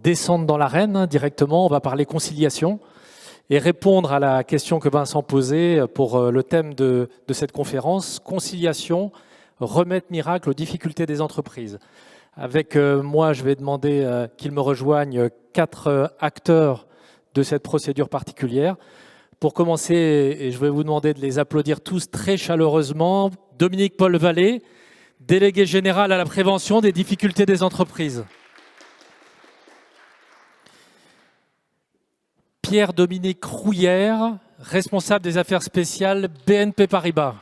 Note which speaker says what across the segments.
Speaker 1: descendre dans l'arène directement. On va parler conciliation et répondre à la question que Vincent posait pour le thème de cette conférence, conciliation, remède miracle aux difficultés des entreprises. Avec moi, je vais demander qu'ils me rejoignent 4 acteurs de cette procédure particulière. Pour commencer, et je vais vous demander de les applaudir tous très chaleureusement, Dominique Paul Vallée, délégué général à la prévention des difficultés des entreprises. Pierre-Dominique Rouillère, responsable des affaires spéciales BNP Paribas.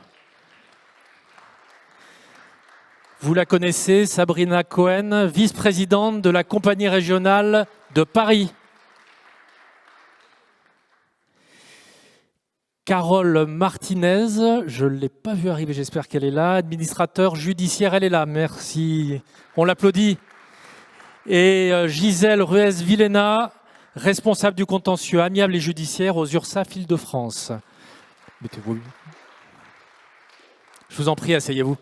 Speaker 1: Vous la connaissez, Sabrina Cohen, vice-présidente de la compagnie régionale de Paris. Carole Martinez, je ne l'ai pas vue arriver, j'espère qu'elle est là. Administrateur judiciaire, elle est là, merci. On l'applaudit. Et Gisèle Ruiz-Villena, responsable du contentieux amiable et judiciaire aux URSSAF Île-de-France. Mettez-vous. Je vous en prie, asseyez-vous.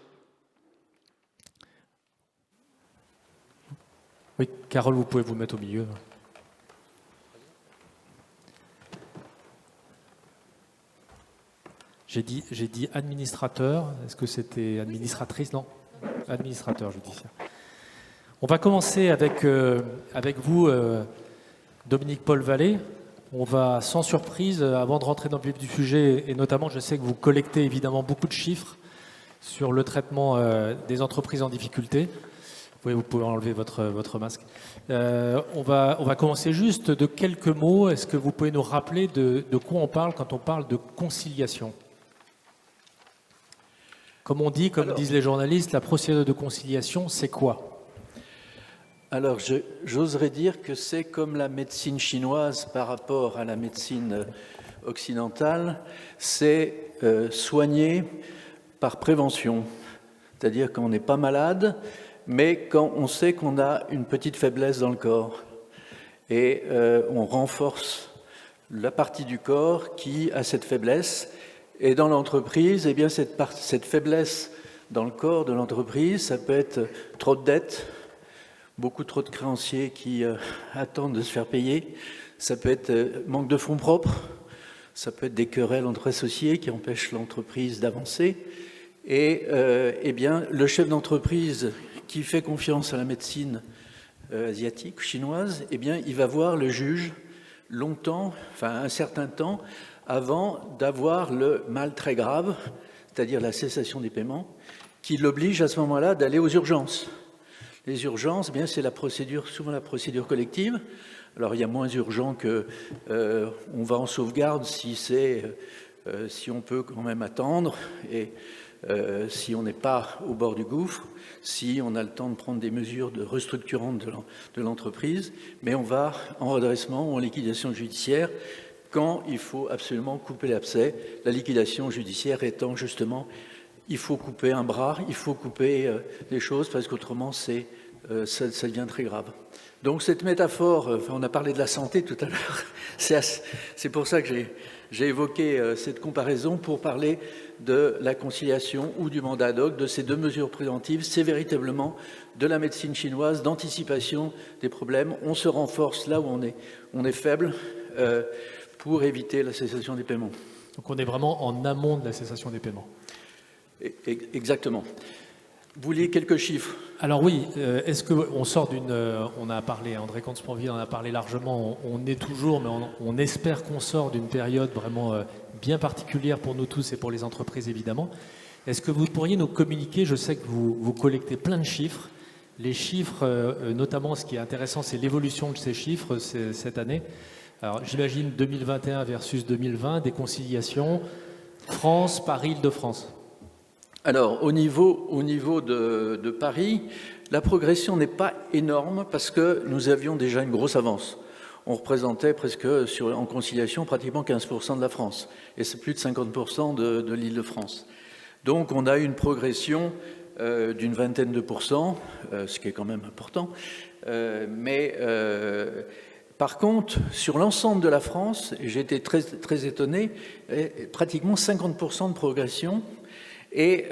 Speaker 1: Oui, Carole, vous pouvez vous mettre au milieu. J'ai dit administrateur. Est-ce que c'était administratrice? Non, administrateur judiciaire. On va commencer avec vous, Dominique Paul Vallée. On va, sans surprise, avant de rentrer dans le vif du sujet, et notamment, je sais que vous collectez évidemment beaucoup de chiffres sur le traitement des entreprises en difficulté. Vous pouvez enlever votre masque. On va commencer juste de quelques mots. Est-ce que vous pouvez nous rappeler de quoi on parle quand on parle de conciliation ? Comme on dit, comme disent les journalistes, la procédure de conciliation, c'est quoi?
Speaker 2: Alors, j'oserais dire que c'est comme la médecine chinoise par rapport à la médecine occidentale, c'est soigner par prévention. C'est-à-dire qu'on n'est pas malade, mais quand on sait qu'on a une petite faiblesse dans le corps. Et on renforce la partie du corps qui a cette faiblesse. Et dans l'entreprise, eh bien, cette faiblesse dans le corps de l'entreprise, ça peut être trop de dettes, beaucoup trop de créanciers qui attendent de se faire payer. Ça peut être manque de fonds propres. Ça peut être des querelles entre associés qui empêchent l'entreprise d'avancer. Et eh bien, le chef d'entreprise qui fait confiance à la médecine asiatique ou chinoise, eh bien, il va voir le juge longtemps, enfin un certain temps, avant d'avoir le mal très grave, c'est-à-dire la cessation des paiements, qui l'oblige à ce moment-là d'aller aux urgences. Les urgences, eh bien, c'est souvent la procédure collective. Alors, il y a moins urgent que on va en sauvegarde si on peut quand même attendre et si on n'est pas au bord du gouffre, si on a le temps de prendre des mesures de restructurantes de l'entreprise, mais on va en redressement ou en liquidation judiciaire quand il faut absolument couper l'abcès. La liquidation judiciaire étant justement, il faut couper un bras, il faut couper des choses parce qu'autrement ça devient très grave. Donc cette métaphore, on a parlé de la santé tout à l'heure, c'est pour ça que j'ai évoqué cette comparaison pour parler de la conciliation ou du mandat ad hoc, de ces deux mesures préventives. C'est véritablement de la médecine chinoise, d'anticipation des problèmes. On se renforce là où on est faible pour éviter la cessation des paiements.
Speaker 1: Donc on est vraiment en amont de la cessation des paiements.
Speaker 2: Exactement. Vous vouliez quelques chiffres?
Speaker 1: Alors oui, est-ce qu'on sort on a parlé, André Comte-Sponville en a parlé largement, on est toujours, mais on espère qu'on sort d'une période vraiment bien particulière pour nous tous et pour les entreprises évidemment. Est-ce que vous pourriez nous communiquer, je sais que vous collectez plein de chiffres, les chiffres, notamment ce qui est intéressant, c'est l'évolution de ces chiffres cette année. Alors j'imagine 2021 versus 2020, des conciliations, France, Paris, Île-de-France.
Speaker 2: Alors, au niveau de Paris, la progression n'est pas énorme parce que nous avions déjà une grosse avance. On représentait presque, en conciliation, pratiquement 15% de la France. Et c'est plus de 50% de l'Île-de-France. Donc, on a eu une progression d'une vingtaine de pourcents, ce qui est quand même important. Par contre, sur l'ensemble de la France, j'ai été très, très étonné, pratiquement 50% de progression. Et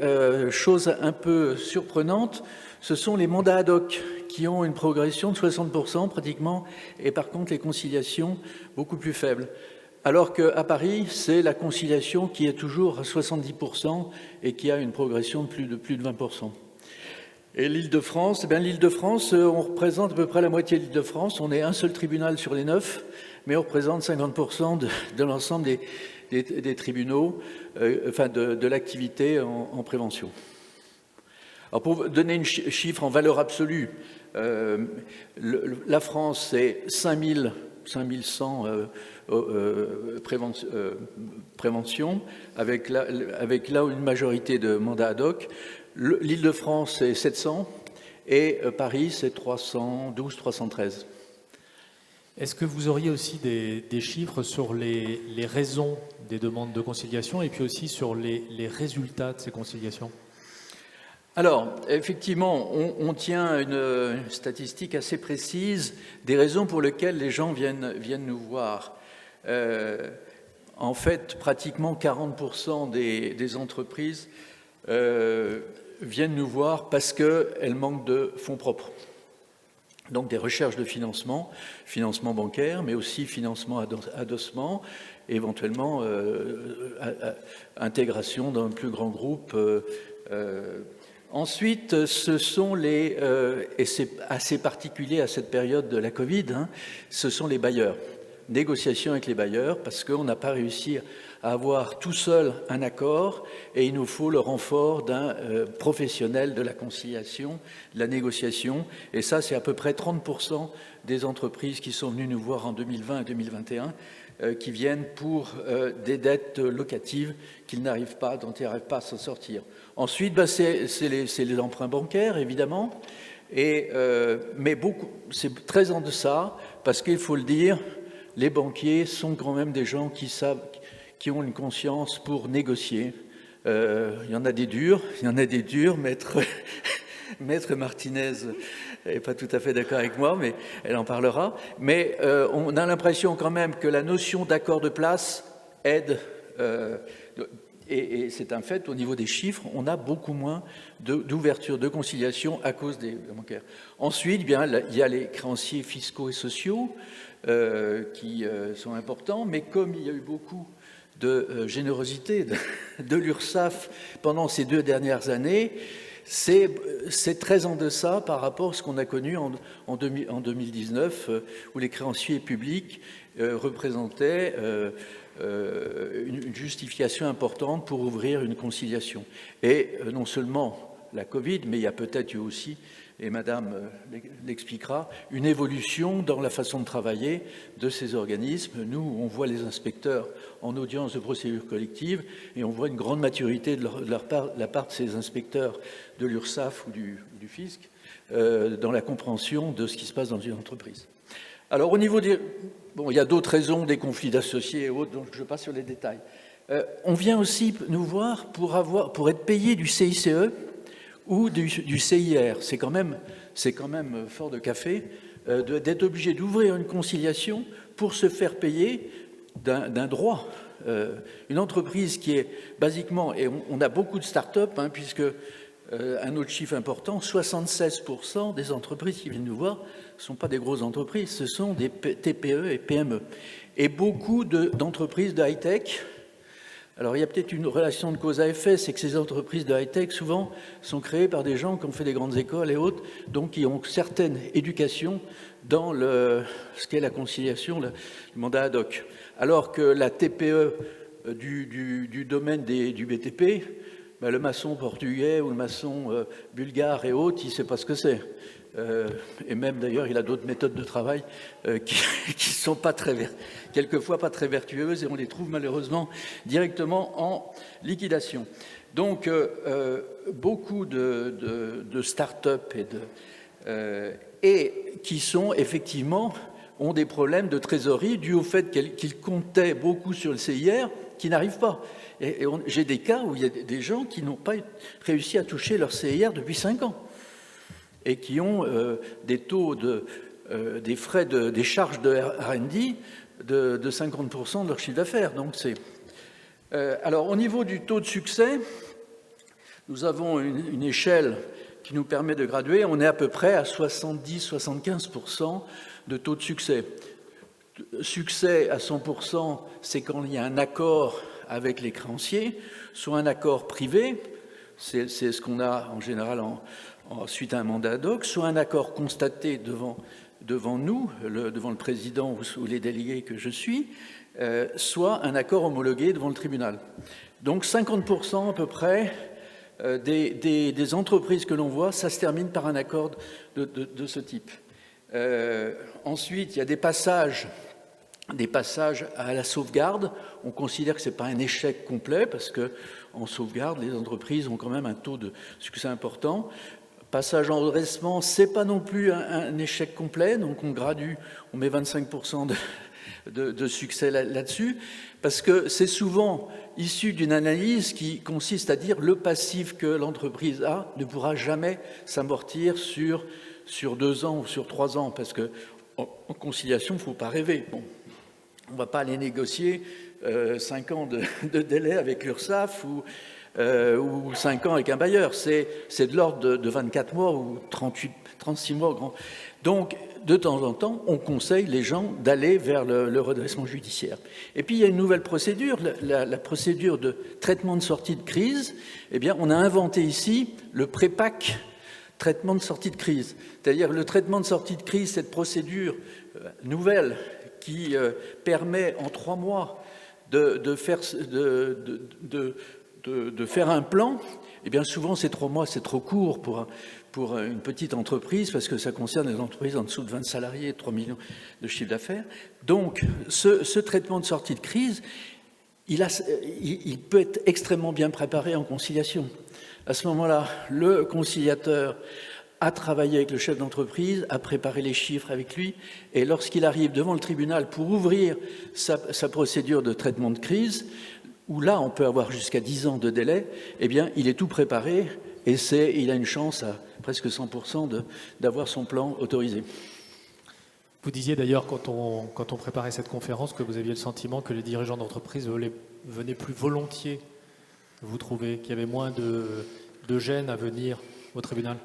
Speaker 2: chose un peu surprenante, ce sont les mandats ad hoc qui ont une progression de 60% pratiquement, et par contre les conciliations beaucoup plus faibles. Alors qu'à Paris, c'est la conciliation qui est toujours à 70% et qui a une progression de plus de 20%. Et l'Île-de-France, l'Île-de-France, on représente à peu près la moitié de l'Île-de-France. On est un seul tribunal sur les 9, mais on représente 50% de l'ensemble des tribunaux, de l'activité en prévention. Alors pour vous donner un chiffre en valeur absolue, la France, c'est 5100 prévention, avec là une majorité de mandats ad hoc. L'Île-de-France, c'est 700 et Paris, c'est 312, 313.
Speaker 1: Est-ce que vous auriez aussi des chiffres sur les raisons des demandes de conciliation et puis aussi sur les résultats de ces conciliations ?
Speaker 2: Alors, effectivement, on tient une statistique assez précise des raisons pour lesquelles les gens viennent nous voir. En fait, pratiquement 40% des entreprises viennent nous voir parce qu'elles manquent de fonds propres. Donc des recherches de financement bancaire, mais aussi financement adossement, éventuellement intégration dans un plus grand groupe. Ensuite, ce sont et c'est assez particulier à cette période de la Covid, ce sont les bailleurs. Négociation avec les bailleurs, parce qu'on n'a pas réussi à avoir tout seul un accord, et il nous faut le renfort d'un professionnel de la conciliation, de la négociation, et ça, c'est à peu près 30% des entreprises qui sont venues nous voir en 2020 et 2021, qui viennent pour des dettes locatives qu'ils n'arrivent pas, dont ils n'arrivent pas à s'en sortir. Ensuite, c'est les emprunts bancaires, évidemment, mais c'est très en deçà, parce qu'il faut le dire, les banquiers sont quand même des gens qui ont une conscience pour négocier. Il y en a des durs, maître Martinez n'est pas tout à fait d'accord avec moi, mais elle en parlera. Mais on a l'impression quand même que la notion d'accord de place aide, et c'est un fait, au niveau des chiffres, on a beaucoup moins d'ouverture, de conciliation à cause des bancaires. Ensuite, il y a les créanciers fiscaux et sociaux qui sont importants, mais comme il y a eu beaucoup de générosité de l'URSSAF pendant ces 2 dernières années, c'est très en deçà par rapport à ce qu'on a connu en 2019, où les créanciers publics représentaient une justification importante pour ouvrir une conciliation. Et non seulement la Covid, mais il y a peut-être eu aussi, et Madame l'expliquera, une évolution dans la façon de travailler de ces organismes. Nous, on voit les inspecteurs en audience de procédure collective et on voit une grande maturité de la part de ces inspecteurs de l'URSSAF ou du fisc dans la compréhension de ce qui se passe dans une entreprise. Alors au niveau il y a d'autres raisons, des conflits d'associés et autres, donc je passe sur les détails. On vient aussi nous voir pour être payé du CICE ou du CIR. C'est quand même fort de café d'être obligé d'ouvrir une conciliation pour se faire payer d'un droit. Une entreprise qui est basiquement, et on a beaucoup de start-up, puisque un autre chiffre important, 76% des entreprises qui viennent nous voir ne sont pas des grosses entreprises, ce sont des TPE et PME. Et beaucoup d'entreprises de high-tech. Alors il y a peut-être une relation de cause à effet, c'est que ces entreprises de high-tech, souvent, sont créées par des gens qui ont fait des grandes écoles et autres, donc qui ont certaine éducation dans ce qu'est la conciliation, le mandat ad hoc. Alors que la TPE du domaine du BTP, le maçon portugais ou le maçon bulgare et autres, il ne sait pas ce que c'est. Et même d'ailleurs, il a d'autres méthodes de travail qui sont quelquefois pas très vertueuses, et on les trouve malheureusement directement en liquidation. Donc, beaucoup de start-up et qui sont effectivement ont des problèmes de trésorerie dus au fait qu'ils comptaient beaucoup sur le CIR, qui n'arrivent pas. Et j'ai des cas où il y a des gens qui n'ont pas réussi à toucher leur CIR depuis 5 ans et qui ont des taux des frais des charges de R&D de 50% de leur chiffre d'affaires. Donc alors au niveau du taux de succès, nous avons une échelle qui nous permet de graduer. On est à peu près à 70-75% de taux de succès. Succès à 100%, c'est quand il y a un accord avec les créanciers, soit un accord privé, c'est ce qu'on a en général suite à un mandat ad hoc, soit un accord constaté devant nous, devant le président ou les délégués que je suis, soit un accord homologué devant le tribunal. Donc 50% à peu près des entreprises que l'on voit, ça se termine par un accord de ce type. Ensuite, il y a des passages à la sauvegarde. On considère que ce n'est pas un échec complet parce qu'en sauvegarde, les entreprises ont quand même un taux de succès important. Passage en redressement, ce n'est pas non plus un échec complet, donc on gradue, on met 25% de succès là-dessus, parce que c'est souvent issu d'une analyse qui consiste à dire le passif que l'entreprise a ne pourra jamais s'amortir sur 2 ans ou sur 3 ans, parce qu'en conciliation, il ne faut pas rêver. Bon, on ne va pas aller négocier 5 ans de délai avec l'URSSAF ou 5 ans avec un bailleur. C'est de l'ordre de 24 mois ou 36 mois. Donc, de temps en temps, on conseille les gens d'aller vers le redressement judiciaire. Et puis, il y a une nouvelle procédure, la procédure de traitement de sortie de crise. Eh bien, on a inventé ici le prépac traitement de sortie de crise. C'est-à-dire le traitement de sortie de crise, cette procédure nouvelle qui permet en 3 mois de faire un plan. Eh bien, souvent, ces 3 mois, c'est trop court pour une petite entreprise, parce que ça concerne les entreprises en dessous de 20 salariés, 3 millions de chiffre d'affaires. Donc, ce traitement de sortie de crise, il peut être extrêmement bien préparé en conciliation. À ce moment-là, le conciliateur a travaillé avec le chef d'entreprise, a préparé les chiffres avec lui, et lorsqu'il arrive devant le tribunal pour ouvrir sa procédure de traitement de crise, où là, on peut avoir jusqu'à 10 ans de délai, eh bien, il est tout préparé et il a une chance à presque 100% d'avoir son plan autorisé.
Speaker 1: Vous disiez d'ailleurs, quand on préparait cette conférence, que vous aviez le sentiment que les dirigeants d'entreprise venaient plus volontiers, vous trouvez, qu'il y avait moins de gêne à venir au tribunal?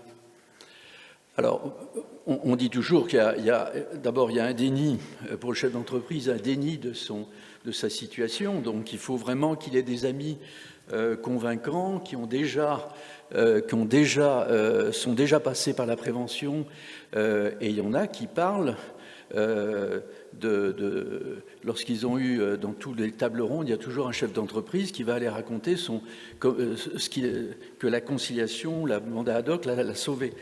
Speaker 2: Alors, on dit toujours qu'il y a d'abord, il y a un déni pour le chef d'entreprise, un déni de sa situation. Donc, il faut vraiment qu'il ait des amis convaincants qui sont déjà passés par la prévention. Et il y en a qui parlent lorsqu'ils ont eu dans tous les tables rondes, il y a toujours un chef d'entreprise qui va aller raconter que la conciliation, le mandat ad hoc l'a sauvé.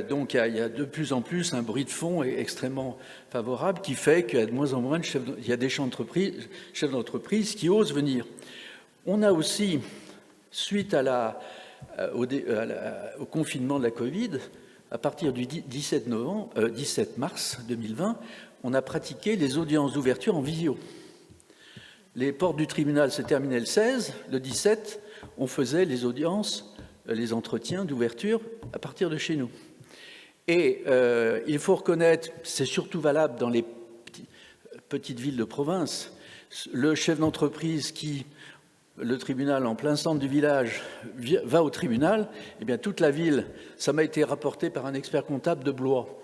Speaker 2: Donc il y a de plus en plus un bruit de fond extrêmement favorable qui fait qu'il y a de moins en moins il y a des chefs d'entreprise qui osent venir. On a aussi, suite au confinement de la Covid, à partir du 17 mars 2020, on a pratiqué les audiences d'ouverture en visio. Les portes du tribunal se terminaient le 16, le 17, on faisait les audiences, les entretiens d'ouverture à partir de chez nous. Et il faut reconnaître, c'est surtout valable dans les petites villes de province, le chef d'entreprise le tribunal en plein centre du village va au tribunal, eh bien toute la ville, ça m'a été rapporté par un expert comptable de Blois,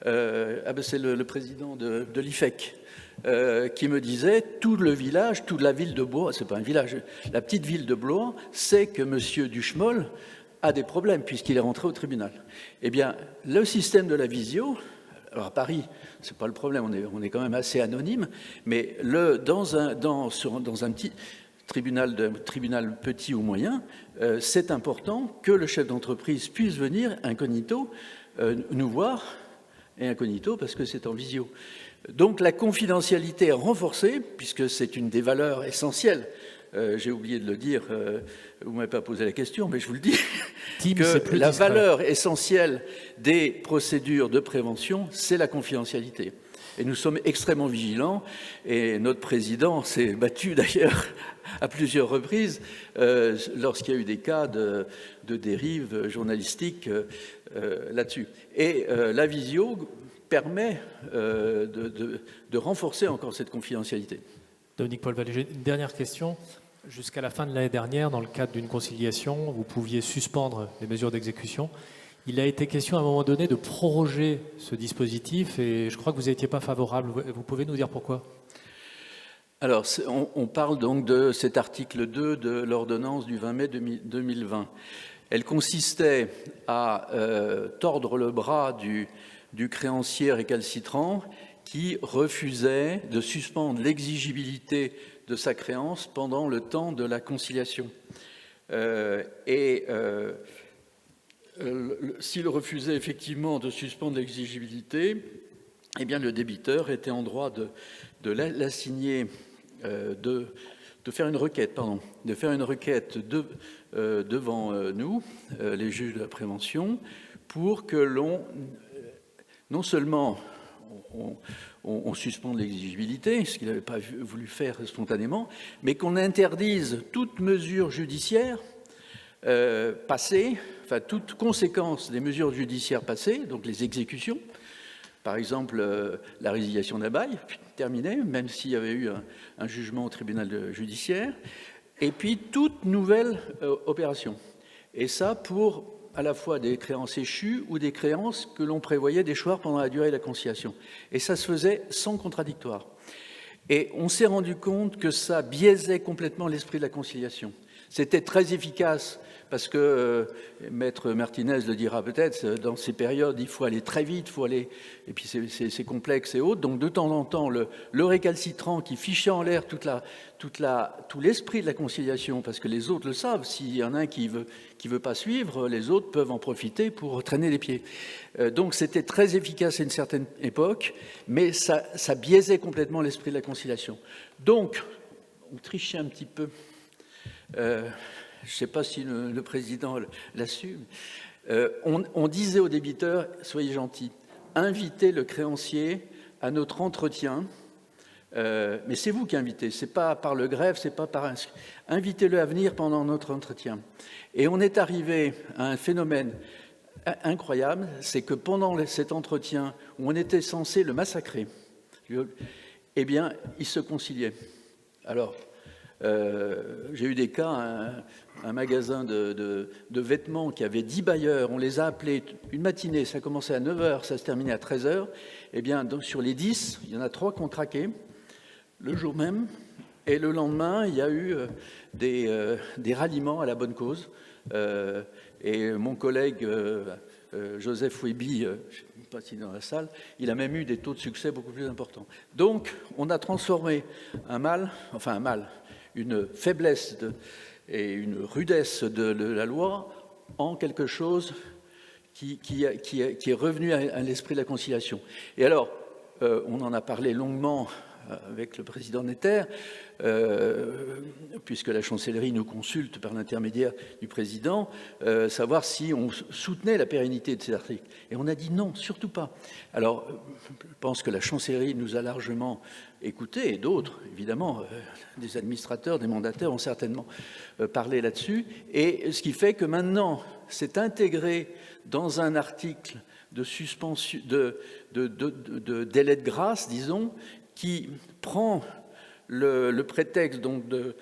Speaker 2: c'est le président de l'IFEC, qui me disait tout le village, toute la ville de Blois, c'est pas un village, la petite ville de Blois, sait que M. Duchemol a des problèmes puisqu'il est rentré au tribunal. Eh bien, le système de la visio, alors à Paris, c'est pas le problème, on est quand même assez anonyme, mais dans un petit tribunal petit ou moyen, c'est important que le chef d'entreprise puisse venir incognito nous voir, et incognito parce que c'est en visio. Donc la confidentialité est renforcée, puisque c'est une des valeurs essentielles. J'ai oublié de le dire, vous ne m'avez pas posé la question, mais je vous le dis, que la valeur essentielle des procédures de prévention, c'est la confidentialité. Et nous sommes extrêmement vigilants, et notre président s'est battu d'ailleurs à plusieurs reprises lorsqu'il y a eu des cas de dérive journalistique là-dessus. Et la visio permet de renforcer encore cette confidentialité.
Speaker 1: Dominique Paul Vallée, j'ai une dernière question. jusqu'à la fin de l'année dernière, dans le cadre d'une conciliation, vous pouviez suspendre les mesures d'exécution. Il a été question à un moment donné de proroger ce dispositif et je crois que vous n'étiez pas favorable. Vous pouvez nous dire pourquoi ?
Speaker 2: Alors, on parle donc de cet article 2 de l'ordonnance du 20 mai 2020. Elle consistait à tordre le bras du créancier récalcitrant qui refusait de suspendre l'exigibilité de sa créance pendant le temps de la conciliation. S'il refusait effectivement de suspendre l'exigibilité, eh bien le débiteur était en droit de l'assigner, de faire une requête, devant nous, les juges de la prévention, pour que non seulement on suspende l'exigibilité, ce qu'il n'avait pas voulu faire spontanément, mais qu'on interdise toute mesure judiciaire passée, enfin toute conséquence des mesures judiciaires passées, donc les exécutions, par exemple la résiliation d'un bail, terminé, même s'il y avait eu un jugement au tribunal judiciaire, et puis toute nouvelle opération. Et ça pour à la fois des créances échues ou des créances que l'on prévoyait d'échoir pendant la durée de la conciliation. Et ça se faisait sans contradictoire. Et on s'est rendu compte que ça biaisait complètement l'esprit de la conciliation. C'était très efficace parce que, Maître Martinez le dira peut-être, dans ces périodes, il faut aller très vite, et puis c'est complexe et autres. Donc de temps en temps, le récalcitrant qui fichait en l'air tout l'esprit de la conciliation, parce que les autres le savent, s'il y en a un qui veut pas suivre, les autres peuvent en profiter pour traîner les pieds. Donc c'était très efficace à une certaine époque, mais ça biaisait complètement l'esprit de la conciliation. Donc, on trichait un petit peu. Je ne sais pas si le président l'assume. On disait aux débiteurs, soyez gentils, invitez le créancier à notre entretien, mais c'est vous qui invitez, ce n'est pas par le greffe, c'est pas par un... Invitez-le à venir pendant notre entretien. Et on est arrivé à un phénomène incroyable, c'est que pendant cet entretien où on était censé le massacrer, eh bien, il se conciliait. Alors, j'ai eu des cas, un magasin de vêtements qui avait 10 bailleurs, on les a appelés une matinée, ça commençait à 9h, ça se terminait à 13h, eh bien donc, sur les 10, il y en a 3 qui ont craqué le jour même, et le lendemain, il y a eu des ralliements à la bonne cause, et mon collègue Joseph Weby, je ne sais pas s'il est dans la salle, il a même eu des taux de succès beaucoup plus importants. Donc, on a transformé une faiblesse et une rudesse de la loi en quelque chose qui est revenu à l'esprit de la conciliation. Et alors, on en a parlé longuement avec le président Netter, puisque la chancellerie nous consulte par l'intermédiaire du président, savoir si on soutenait la pérennité de ces articles. Et on a dit non, surtout pas. Alors, je pense que la chancellerie nous a largement écoutés, et d'autres, évidemment, des administrateurs, des mandataires ont certainement parlé là-dessus. Et ce qui fait que maintenant, c'est intégré dans un article de suspension, de délai de grâce, disons, qui prend le prétexte donc de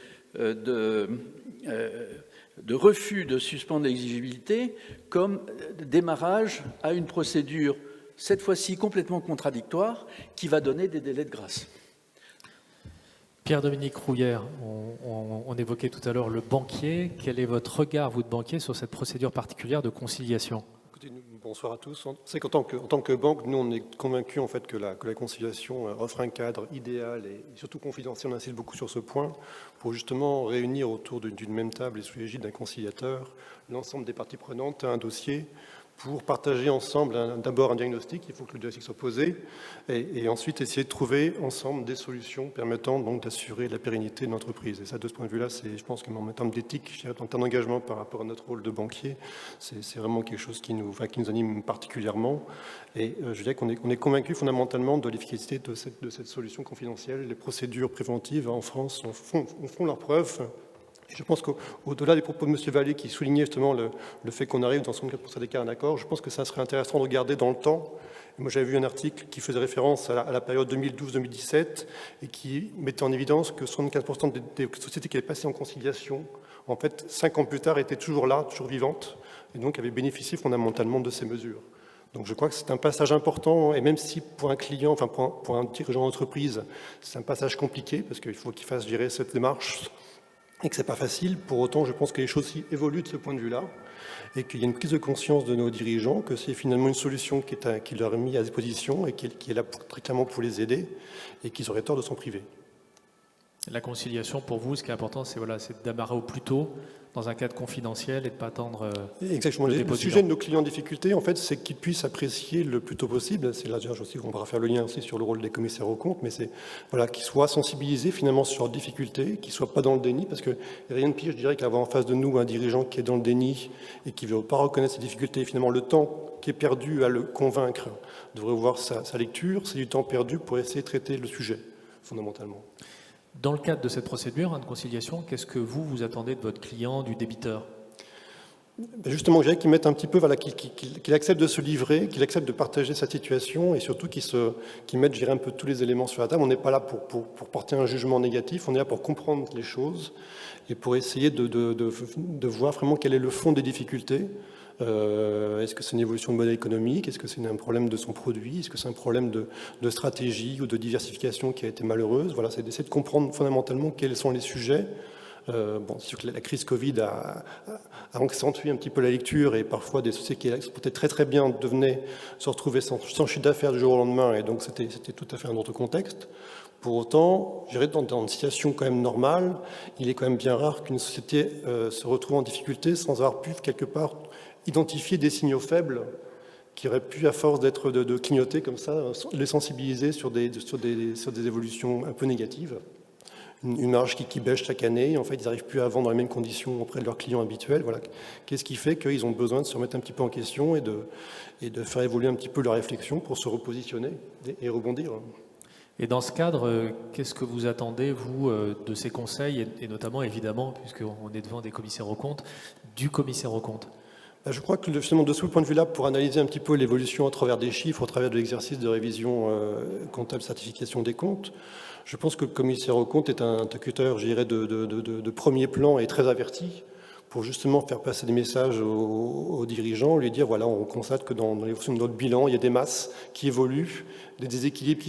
Speaker 2: refus de suspendre l'exigibilité comme démarrage à une procédure, cette fois-ci complètement contradictoire, qui va donner des délais de grâce.
Speaker 1: Pierre-Dominique Rouillère, on évoquait tout à l'heure le banquier. Quel est votre regard, vous de banquier, sur cette procédure particulière de conciliation ?
Speaker 3: Bonsoir à tous. C'est qu'en tant que banque, nous, on est convaincus en fait que la conciliation offre un cadre idéal et surtout confidentiel. On insiste beaucoup sur ce point pour justement réunir autour d'une même table et sous l'égide d'un conciliateur l'ensemble des parties prenantes à un dossier pour partager ensemble d'abord un diagnostic, il faut que le diagnostic soit posé, et ensuite essayer de trouver ensemble des solutions permettant donc d'assurer la pérennité de l'entreprise. Et ça, de ce point de vue-là, je pense qu'en termes d'éthique, en termes d'engagement par rapport à notre rôle de banquier, c'est vraiment quelque chose qui nous anime particulièrement. Et je dirais qu'on est convaincu fondamentalement de l'efficacité de cette solution confidentielle. Les procédures préventives en France font leurs preuves. Je pense qu'au-delà des propos de M. Vallée qui soulignait justement le fait qu'on arrive dans 64% des cas à un accord, je pense que ça serait intéressant de regarder dans le temps. Moi, j'avais vu un article qui faisait référence à la période 2012-2017 et qui mettait en évidence que 75% des sociétés qui avaient passé en conciliation, en fait, 5 ans plus tard, étaient toujours là, toujours vivantes, et donc avaient bénéficié fondamentalement de ces mesures. Donc je crois que c'est un passage important, et même si pour un client, enfin pour un dirigeant d'entreprise, c'est un passage compliqué, parce qu'il faut qu'il fasse gérer cette démarche, et que ce n'est pas facile, pour autant je pense que les choses évoluent de ce point de vue-là, et qu'il y a une prise de conscience de nos dirigeants, que c'est finalement une solution qui leur est mise à disposition, et qui est là très clairement pour les aider, et qu'ils auraient tort de s'en priver.
Speaker 1: La conciliation, pour vous, ce qui est important, c'est d'amarrer au plus tôt, dans un cadre confidentiel, et de ne pas attendre
Speaker 3: exactement. Le sujet de nos clients en difficulté, en fait, c'est qu'ils puissent apprécier le plus tôt possible. C'est là aussi qu'on va faire le lien aussi sur le rôle des commissaires aux comptes, mais c'est qu'ils soient sensibilisés finalement sur leurs difficultés, qu'ils ne soient pas dans le déni, parce qu'il n'y a rien de pire, je dirais, qu'avoir en face de nous un dirigeant qui est dans le déni et qui ne veut pas reconnaître ses difficultés. Et finalement, le temps qui est perdu à le convaincre de revoir sa lecture, c'est du temps perdu pour essayer de traiter le sujet, fondamentalement.
Speaker 1: Dans le cadre de cette procédure de conciliation, qu'est-ce que vous attendez de votre client, du débiteur ?
Speaker 3: Justement, je dirais qu'il mette un petit peu, qu'il accepte de se livrer, qu'il accepte de partager sa situation et surtout qu'il mette, je dirais, un peu tous les éléments sur la table. On n'est pas là pour porter un jugement négatif, on est là pour comprendre les choses et pour essayer de voir vraiment quel est le fond des difficultés. Est-ce que c'est une évolution de modèle économique? Est-ce que c'est un problème de son produit? Est-ce que c'est un problème de stratégie ou de diversification qui a été malheureuse? Voilà, c'est d'essayer de comprendre fondamentalement quels sont les sujets. C'est sûr que la crise Covid a accentué un petit peu la lecture et parfois des sociétés qui exploitaient très très bien se retrouver sans chiffre d'affaires du jour au lendemain et donc c'était tout à fait un autre contexte. Pour autant, je dirais dans une situation quand même normale, il est quand même bien rare qu'une société se retrouve en difficulté sans avoir pu quelque part identifier des signaux faibles qui auraient pu, à force de clignoter comme ça, les sensibiliser sur des évolutions un peu négatives. Une marge qui baisse chaque année, en fait, ils n'arrivent plus à vendre dans les mêmes conditions auprès de leurs clients habituels. Voilà. Qu'est-ce qui fait qu'ils ont besoin de se remettre un petit peu en question et de faire évoluer un petit peu leur réflexion pour se repositionner et rebondir.
Speaker 1: Et dans ce cadre, qu'est-ce que vous attendez, vous, de ces conseils, et notamment, évidemment, puisqu'on est devant des commissaires aux comptes, du commissaire aux comptes ?
Speaker 3: Je crois que justement de ce point de vue-là, pour analyser un petit peu l'évolution à travers des chiffres, au travers de l'exercice de révision comptable certification des comptes, je pense que le commissaire aux comptes est un interlocuteur, je dirais, de premier plan et très averti pour justement faire passer des messages aux dirigeants, lui dire, voilà, on constate que dans l'évolution de notre bilan, il y a des masses qui évoluent, des déséquilibres qui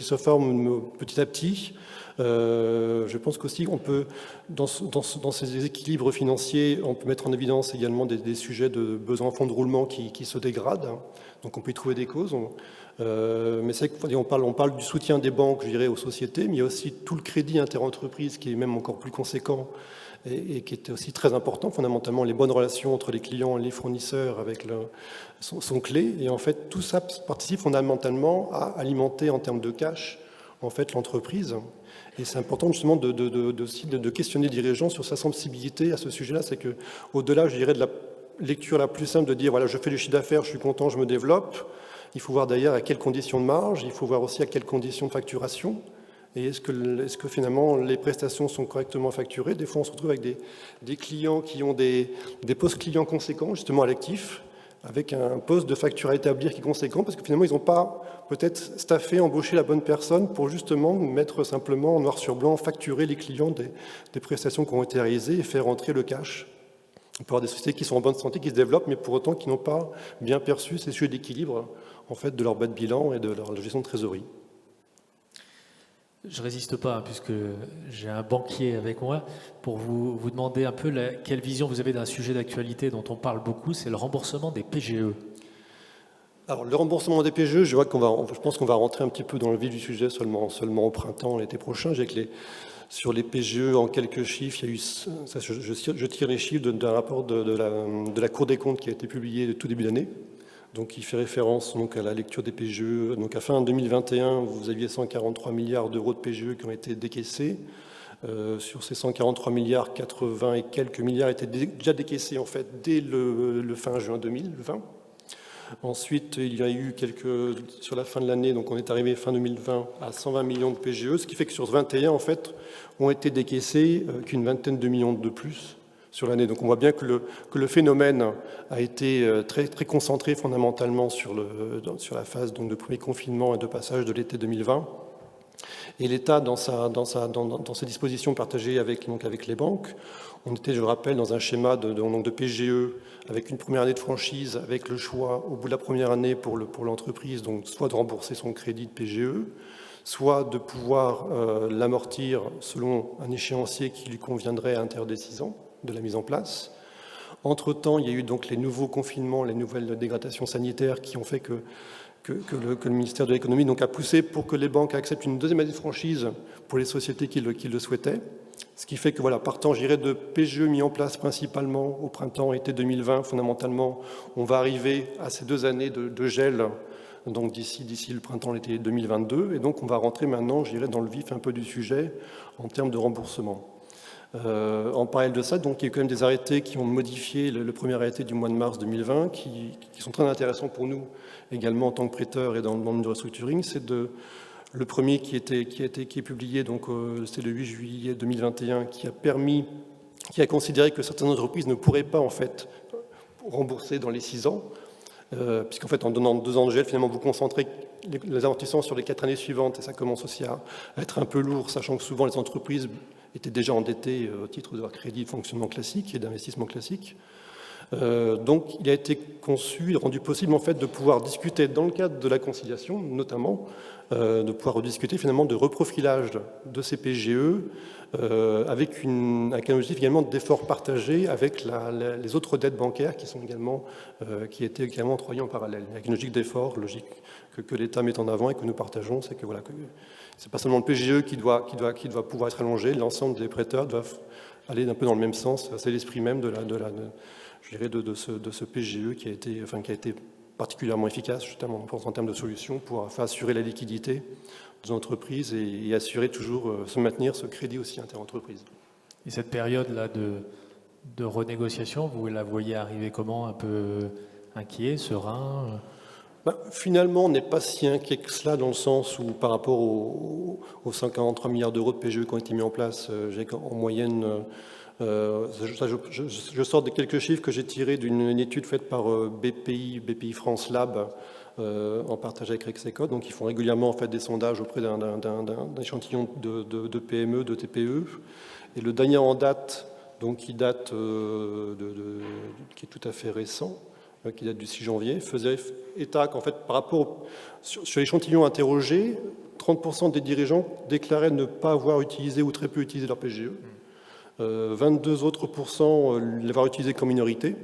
Speaker 3: se forment petit à petit. Je pense qu'aussi, on peut, dans ces déséquilibres financiers, on peut mettre en évidence également des sujets de besoins en fonds de roulement qui se dégradent. Donc on peut y trouver des causes. Mais c'est vrai qu'on parle du soutien des banques, je dirais, aux sociétés, mais il y a aussi tout le crédit interentreprise qui est même encore plus conséquent et qui est aussi très important. Fondamentalement, les bonnes relations entre les clients et les fournisseurs sont clés. Et en fait, tout ça participe fondamentalement à alimenter en termes de cash en fait, l'entreprise. Et c'est important justement de questionner les dirigeants sur sa sensibilité à ce sujet-là. C'est qu'au-delà, je dirais, de la lecture la plus simple de dire, voilà, je fais du chiffre d'affaires, je suis content, je me développe. Il faut voir d'ailleurs à quelles conditions de marge, il faut voir aussi à quelles conditions de facturation. Et est-ce que finalement les prestations sont correctement facturées? Des fois, on se retrouve avec des clients qui ont des postes clients conséquents, justement à l'actif, avec un poste de facture à établir qui est conséquent, parce que finalement, ils n'ont pas peut-être staffé, embauché la bonne personne pour justement mettre simplement noir sur blanc, facturer les clients des prestations qui ont été réalisées et faire rentrer le cash. On peut avoir des sociétés qui sont en bonne santé, qui se développent, mais pour autant qui n'ont pas bien perçu ces sujets d'équilibre en fait, de leur bas de bilan et de leur gestion de trésorerie.
Speaker 1: Je ne résiste pas, puisque j'ai un banquier avec moi, pour vous demander un peu quelle vision vous avez d'un sujet d'actualité dont on parle beaucoup, c'est le remboursement des PGE.
Speaker 3: Alors, le remboursement des PGE, je pense qu'on va rentrer un petit peu dans le vif du sujet seulement au printemps, l'été prochain. Sur les PGE, en quelques chiffres, il y a eu, je tire les chiffres d'un rapport de la Cour des comptes qui a été publié de tout début d'année. Donc, il fait référence donc, à la lecture des PGE. Donc, à fin 2021, vous aviez 143 milliards d'euros de PGE qui ont été décaissés. Sur ces 143 milliards, 80 et quelques milliards étaient déjà décaissés en fait dès le fin juin 2020. Ensuite, il y a eu sur la fin de l'année, donc on est arrivé fin 2020 à 120 millions de PGE, ce qui fait que sur 21, en fait, ont été décaissés qu'une vingtaine de millions de plus sur l'année. Donc on voit bien que le phénomène a été très, très concentré fondamentalement sur la phase donc, de premier confinement et de passage de l'été 2020. Et l'État, dans ses dispositions partagées avec les banques, on était, je le rappelle, dans un schéma de PGE avec une première année de franchise, avec le choix au bout de la première année pour l'entreprise, donc soit de rembourser son crédit de PGE, soit de pouvoir l'amortir selon un échéancier qui lui conviendrait à l'intérieur des 6 ans de la mise en place. Entre-temps, il y a eu donc les nouveaux confinements, les nouvelles dégradations sanitaires qui ont fait que le ministère de l'économie donc, a poussé pour que les banques acceptent une deuxième année de franchise pour les sociétés qui le souhaitaient. Ce qui fait que, voilà, partant, j'irais de PGE mis en place principalement au printemps-été 2020, fondamentalement, on va arriver à ces 2 années de gel, donc d'ici le printemps-l'été 2022, et donc on va rentrer maintenant, je dirais, dans le vif un peu du sujet en termes de remboursement. En parallèle de ça, donc, il y a quand même des arrêtés qui ont modifié le premier arrêté du mois de mars 2020, qui sont très intéressants pour nous également en tant que prêteurs et dans le monde du restructuring. C'est le premier qui est publié, donc c'est le 8 juillet 2021, qui a considéré que certaines entreprises ne pourraient pas en fait rembourser dans les 6 ans, puisqu'en fait en donnant 2 ans de gel, finalement vous concentrez les amortissements sur les 4 années suivantes, et ça commence aussi à être un peu lourd, sachant que souvent les entreprises étaient déjà endettées au titre de leur crédit de fonctionnement classique et d'investissement classique. Donc il a été conçu et rendu possible en fait de pouvoir discuter dans le cadre de la conciliation, notamment de pouvoir rediscuter finalement de reprofilage de ces PGE avec un objectif également d'effort partagé avec les autres dettes bancaires qui étaient également travaillées en parallèle, avec une logique d'effort, logique que l'État met en avant et que nous partageons, c'est que voilà, c'est pas seulement le PGE qui doit pouvoir être allongé, l'ensemble des prêteurs doivent aller un peu dans le même sens, c'est l'esprit même de ce PGE qui a été particulièrement efficace, justement, en termes de solutions pour assurer la liquidité des entreprises et assurer toujours se maintenir ce crédit aussi inter-entreprise.
Speaker 1: Et cette période-là de renégociation, vous la voyez arriver comment? Un peu inquiet, serein?
Speaker 3: Finalement, on n'est pas si inquiet que cela dans le sens où par rapport aux 143 milliards d'euros de PGE qui ont été mis en place, en moyenne, je sors de quelques chiffres que j'ai tirés d'une étude faite par BPI France Lab en partage avec Rexecode. Donc ils font régulièrement en fait, des sondages auprès d'un échantillon de PME, de TPE. Et le dernier en date, donc qui date qui est tout à fait récent, qui date du 6 janvier, faisait état qu'en fait, par rapport sur l'échantillon interrogé, 30% des dirigeants déclaraient ne pas avoir utilisé ou très peu utilisé leur PGE. 22 autres % l'avoir utilisé comme minorité.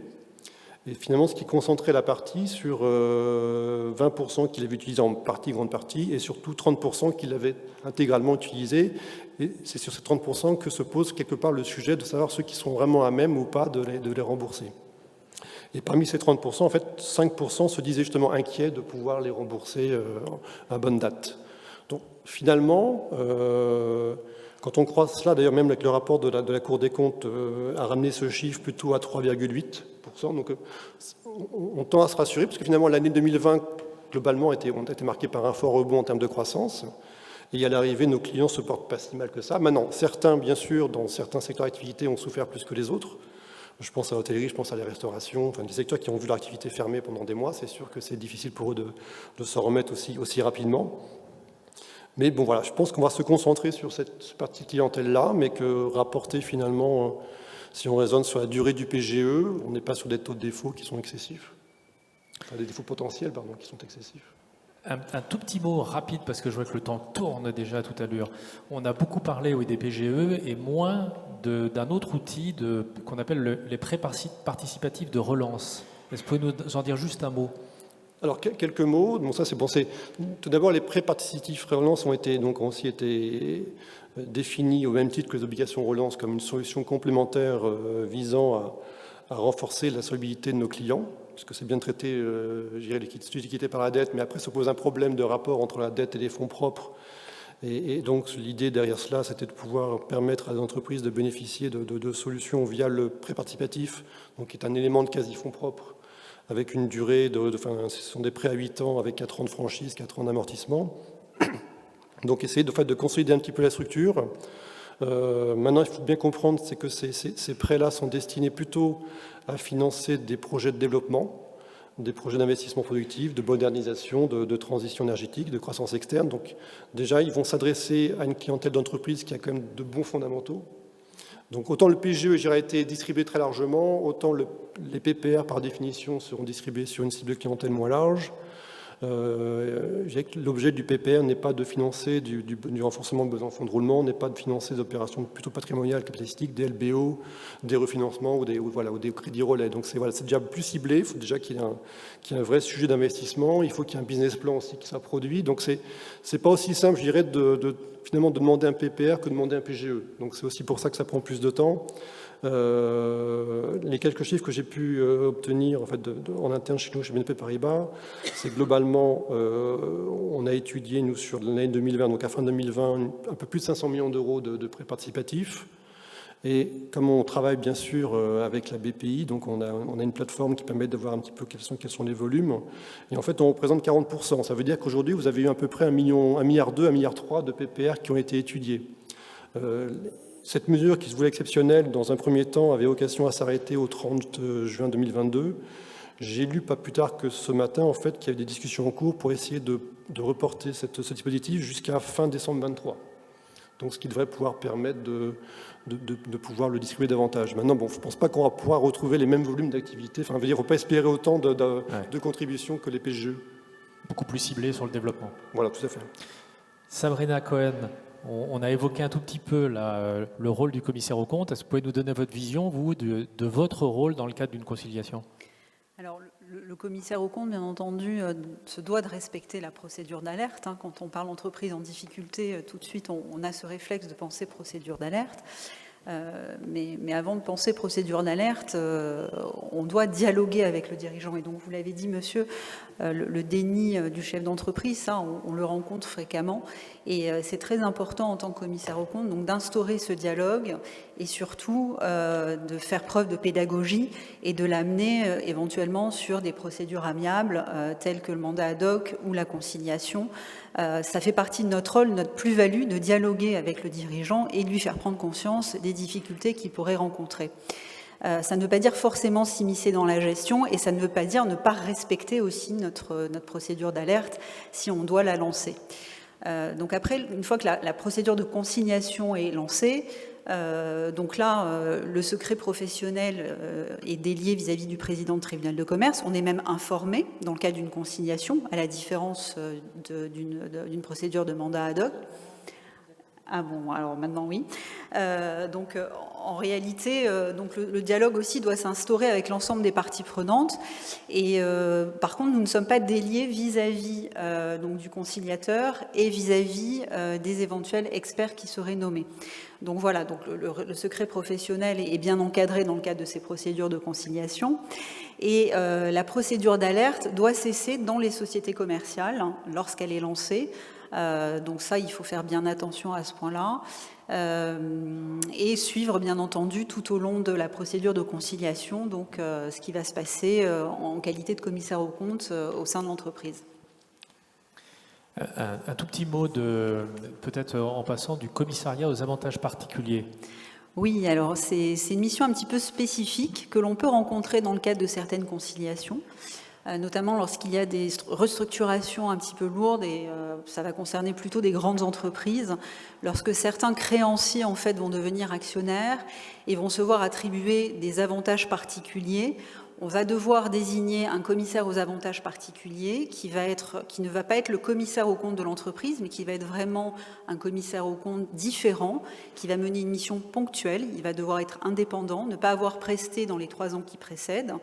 Speaker 3: Et finalement, ce qui concentrait la partie sur 20% qui l'avaient utilisé en partie, grande partie, et surtout 30% qui l'avaient intégralement utilisé. Et c'est sur ces 30% que se pose quelque part le sujet de savoir ceux qui sont vraiment à même ou pas de les rembourser. Et parmi ces 30%, en fait, 5% se disaient justement inquiets de pouvoir les rembourser à bonne date. Donc finalement, quand on croise cela, d'ailleurs même avec le rapport de la Cour des comptes a ramené ce chiffre plutôt à 3,8%. Donc on tend à se rassurer, parce que finalement l'année 2020, globalement, a été marquée par un fort rebond en termes de croissance. Et à l'arrivée, nos clients ne se portent pas si mal que ça. Maintenant, certains, bien sûr, dans certains secteurs d'activité, ont souffert plus que les autres. Je pense à l'hôtellerie, je pense à la restauration, enfin des secteurs qui ont vu leur activité fermée pendant des mois. C'est sûr que c'est difficile pour eux de s'en remettre aussi rapidement. Mais bon, voilà, je pense qu'on va se concentrer sur cette partie clientèle-là, mais que rapporter finalement, si on raisonne sur la durée du PGE, on n'est pas sur des taux de défaut qui sont excessifs. Enfin, des défauts potentiels, pardon, qui sont excessifs.
Speaker 1: Un tout petit mot rapide, parce que je vois que le temps tourne déjà à toute allure. On a beaucoup parlé des PGE et moins d'un autre outil qu'on appelle les prêts participatifs de relance. Est-ce que vous pouvez nous en dire juste un mot?
Speaker 3: Alors, quelques mots. Bon, ça, c'est bon. Tout d'abord, les prêts participatifs relance ont aussi été définis au même titre que les obligations relance comme une solution complémentaire visant à renforcer la solvabilité de nos clients, parce que c'est bien de traiter, je dirais, liquidité par la dette, mais après se pose un problème de rapport entre la dette et les fonds propres. Et donc, l'idée derrière cela, c'était de pouvoir permettre à des entreprises de bénéficier de solutions via le prêt participatif, donc qui est un élément de quasi-fonds propres, avec une durée ce sont des prêts à 8 ans avec 4 ans de franchise, 4 ans d'amortissement. Donc essayer de consolider un petit peu la structure. Maintenant, il faut bien comprendre, c'est que ces prêts-là sont destinés plutôt à financer des projets de développement, des projets d'investissement productif, de modernisation, de transition énergétique, de croissance externe. Donc déjà, ils vont s'adresser à une clientèle d'entreprise qui a quand même de bons fondamentaux. Donc autant le PGE a été distribué très largement, autant les PPR par définition seront distribués sur une cible de clientèle moins large. L'objet du PPR n'est pas de financer du renforcement de besoins en fonds de roulement, n'est pas de financer des opérations plutôt patrimoniales, capitalistiques, des LBO, des refinancements ou des crédits relais. Donc c'est déjà plus ciblé, il faut déjà qu'il y ait un vrai sujet d'investissement, il faut qu'il y ait un business plan aussi qui soit produit. Donc c'est pas aussi simple, je dirais, finalement de demander un PPR que de demander un PGE. Donc c'est aussi pour ça que ça prend plus de temps. Les quelques chiffres que j'ai pu obtenir en interne chez nous, chez BNP Paribas, c'est globalement, on a étudié, nous, sur l'année 2020, donc à fin 2020, un peu plus de 500 millions d'euros de prêts participatifs. Et comme on travaille bien sûr avec la BPI, donc on a une plateforme qui permet de voir un petit peu quels sont les volumes. Et en fait, on représente 40%. Ça veut dire qu'aujourd'hui, vous avez eu à peu près 1,2 milliard, 1,3 milliard de PPR qui ont été étudiés. Cette mesure, qui se voulait exceptionnelle, dans un premier temps, avait vocation à s'arrêter au 30 juin 2022. J'ai lu pas plus tard que ce matin, en fait, qu'il y avait des discussions en cours pour essayer de reporter ce dispositif jusqu'à fin décembre 2023. Donc, ce qui devrait pouvoir permettre de pouvoir le distribuer davantage. Maintenant, bon, je ne pense pas qu'on va pouvoir retrouver les mêmes volumes d'activité. Enfin, il ne faut pas espérer autant de contributions que les PGE.
Speaker 1: Beaucoup plus ciblé sur le développement.
Speaker 3: Voilà, tout à fait.
Speaker 1: Sabrina Cohen, on a évoqué un tout petit peu le rôle du commissaire aux comptes. Est-ce que vous pouvez nous donner votre vision, vous, de votre rôle dans le cadre d'une conciliation ?
Speaker 4: Alors, le commissaire aux comptes, bien entendu, se doit de respecter la procédure d'alerte. Quand on parle d'entreprise en difficulté, tout de suite, on a ce réflexe de penser procédure d'alerte. Mais avant de penser procédure d'alerte, on doit dialoguer avec le dirigeant. Et donc, vous l'avez dit, monsieur, le déni du chef d'entreprise, ça, on le rencontre fréquemment. Et c'est très important en tant que commissaire aux comptes, donc d'instaurer ce dialogue et surtout de faire preuve de pédagogie et de l'amener éventuellement sur des procédures amiables telles que le mandat ad hoc ou la conciliation. Ça fait partie de notre rôle, notre plus-value, de dialoguer avec le dirigeant et de lui faire prendre conscience des difficultés qu'il pourrait rencontrer. Ça ne veut pas dire forcément s'immiscer dans la gestion et ça ne veut pas dire ne pas respecter aussi notre procédure d'alerte si on doit la lancer. Donc après, une fois que la procédure de consignation est lancée, donc là, le secret professionnel est délié vis-à-vis du président de tribunal de commerce. On est même informé dans le cas d'une consignation, à la différence d'une procédure de mandat ad hoc. Ah bon, alors maintenant oui. Donc en réalité, donc le dialogue aussi doit s'instaurer avec l'ensemble des parties prenantes. Et par contre, nous ne sommes pas déliés vis-à-vis donc du conciliateur et vis-à-vis des éventuels experts qui seraient nommés. Donc voilà, donc le secret professionnel est bien encadré dans le cadre de ces procédures de conciliation. Et la procédure d'alerte doit cesser dans les sociétés commerciales lorsqu'elle est lancée. Donc ça, il faut faire bien attention à ce point-là et suivre bien entendu tout au long de la procédure de conciliation donc ce qui va se passer en qualité de commissaire aux comptes au sein de l'entreprise.
Speaker 1: Un tout petit mot peut-être en passant du commissariat aux avantages particuliers.
Speaker 4: Oui, alors c'est une mission un petit peu spécifique que l'on peut rencontrer dans le cadre de certaines conciliations. Notamment lorsqu'il y a des restructurations un petit peu lourdes, et ça va concerner plutôt des grandes entreprises, lorsque certains créanciers en fait vont devenir actionnaires et vont se voir attribuer des avantages particuliers, on va devoir désigner un commissaire aux avantages particuliers qui ne va pas être le commissaire aux comptes de l'entreprise, mais qui va être vraiment un commissaire aux comptes différent, qui va mener une mission ponctuelle, il va devoir être indépendant, ne pas avoir presté dans les 3 ans qui précèdent,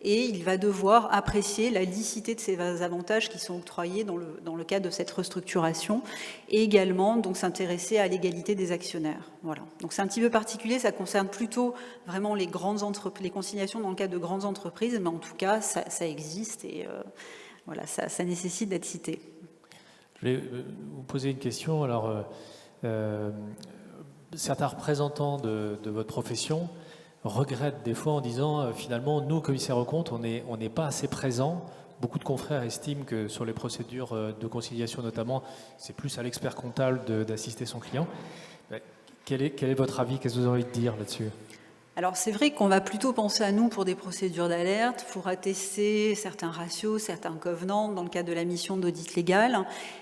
Speaker 4: et il va devoir apprécier la licité de ces avantages qui sont octroyés dans le cadre de cette restructuration et également donc s'intéresser à l'égalité des actionnaires. Voilà. Donc c'est un petit peu particulier, ça concerne plutôt vraiment les conciliations dans le cadre de grandes entreprises, mais en tout cas ça existe et voilà, ça nécessite d'être cité.
Speaker 1: Je vais vous poser une question. Alors, certains représentants de votre profession regrettent des fois en disant finalement, nous, commissaires aux comptes, on n'est pas assez présents. Beaucoup de confrères estiment que sur les procédures de conciliation notamment, c'est plus à l'expert comptable d'assister son client. Quel est votre avis? Qu'est-ce que vous avez envie de dire là-dessus?
Speaker 4: Alors c'est vrai qu'on va plutôt penser à nous pour des procédures d'alerte, pour attester certains ratios, certains covenants dans le cadre de la mission d'audit légal,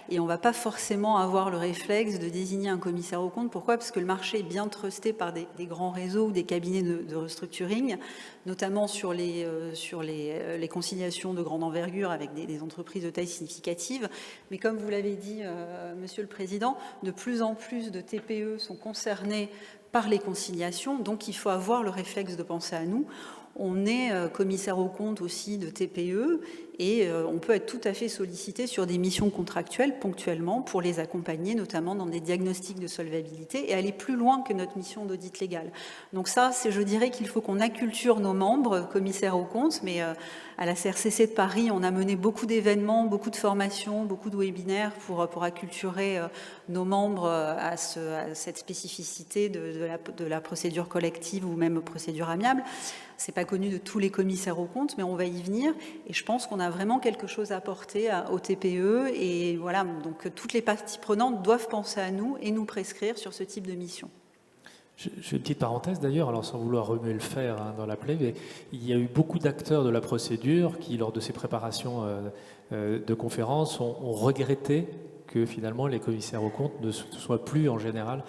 Speaker 4: et on ne va pas forcément avoir le réflexe de désigner un commissaire aux comptes. Pourquoi? Parce que le marché est bien trusté par des grands réseaux ou des cabinets de restructuring, notamment sur les conciliations de grande envergure avec des entreprises de taille significative. Mais comme vous l'avez dit, Monsieur le Président, de plus en plus de TPE sont concernés par les conciliations, donc il faut avoir le réflexe de penser à nous. On est commissaire aux comptes aussi de TPE et on peut être tout à fait sollicité sur des missions contractuelles ponctuellement pour les accompagner, notamment dans des diagnostics de solvabilité et aller plus loin que notre mission d'audit légal. Donc ça, je dirais qu'il faut qu'on acculture nos membres commissaires aux comptes, mais à la CRCC de Paris, on a mené beaucoup d'événements, beaucoup de formations, beaucoup de webinaires pour acculturer nos membres à cette spécificité de la procédure collective ou même procédure amiable. C'est pas connu de tous les commissaires aux comptes, mais on va y venir. Et je pense qu'on a vraiment quelque chose à apporter au TPE. Et voilà, donc toutes les parties prenantes doivent penser à nous et nous prescrire sur ce type de mission.
Speaker 1: Je fais une petite parenthèse d'ailleurs, alors sans vouloir remuer le fer dans la plaie, mais il y a eu beaucoup d'acteurs de la procédure qui, lors de ces préparations de conférences, ont regretté que finalement les commissaires aux comptes ne soient plus en général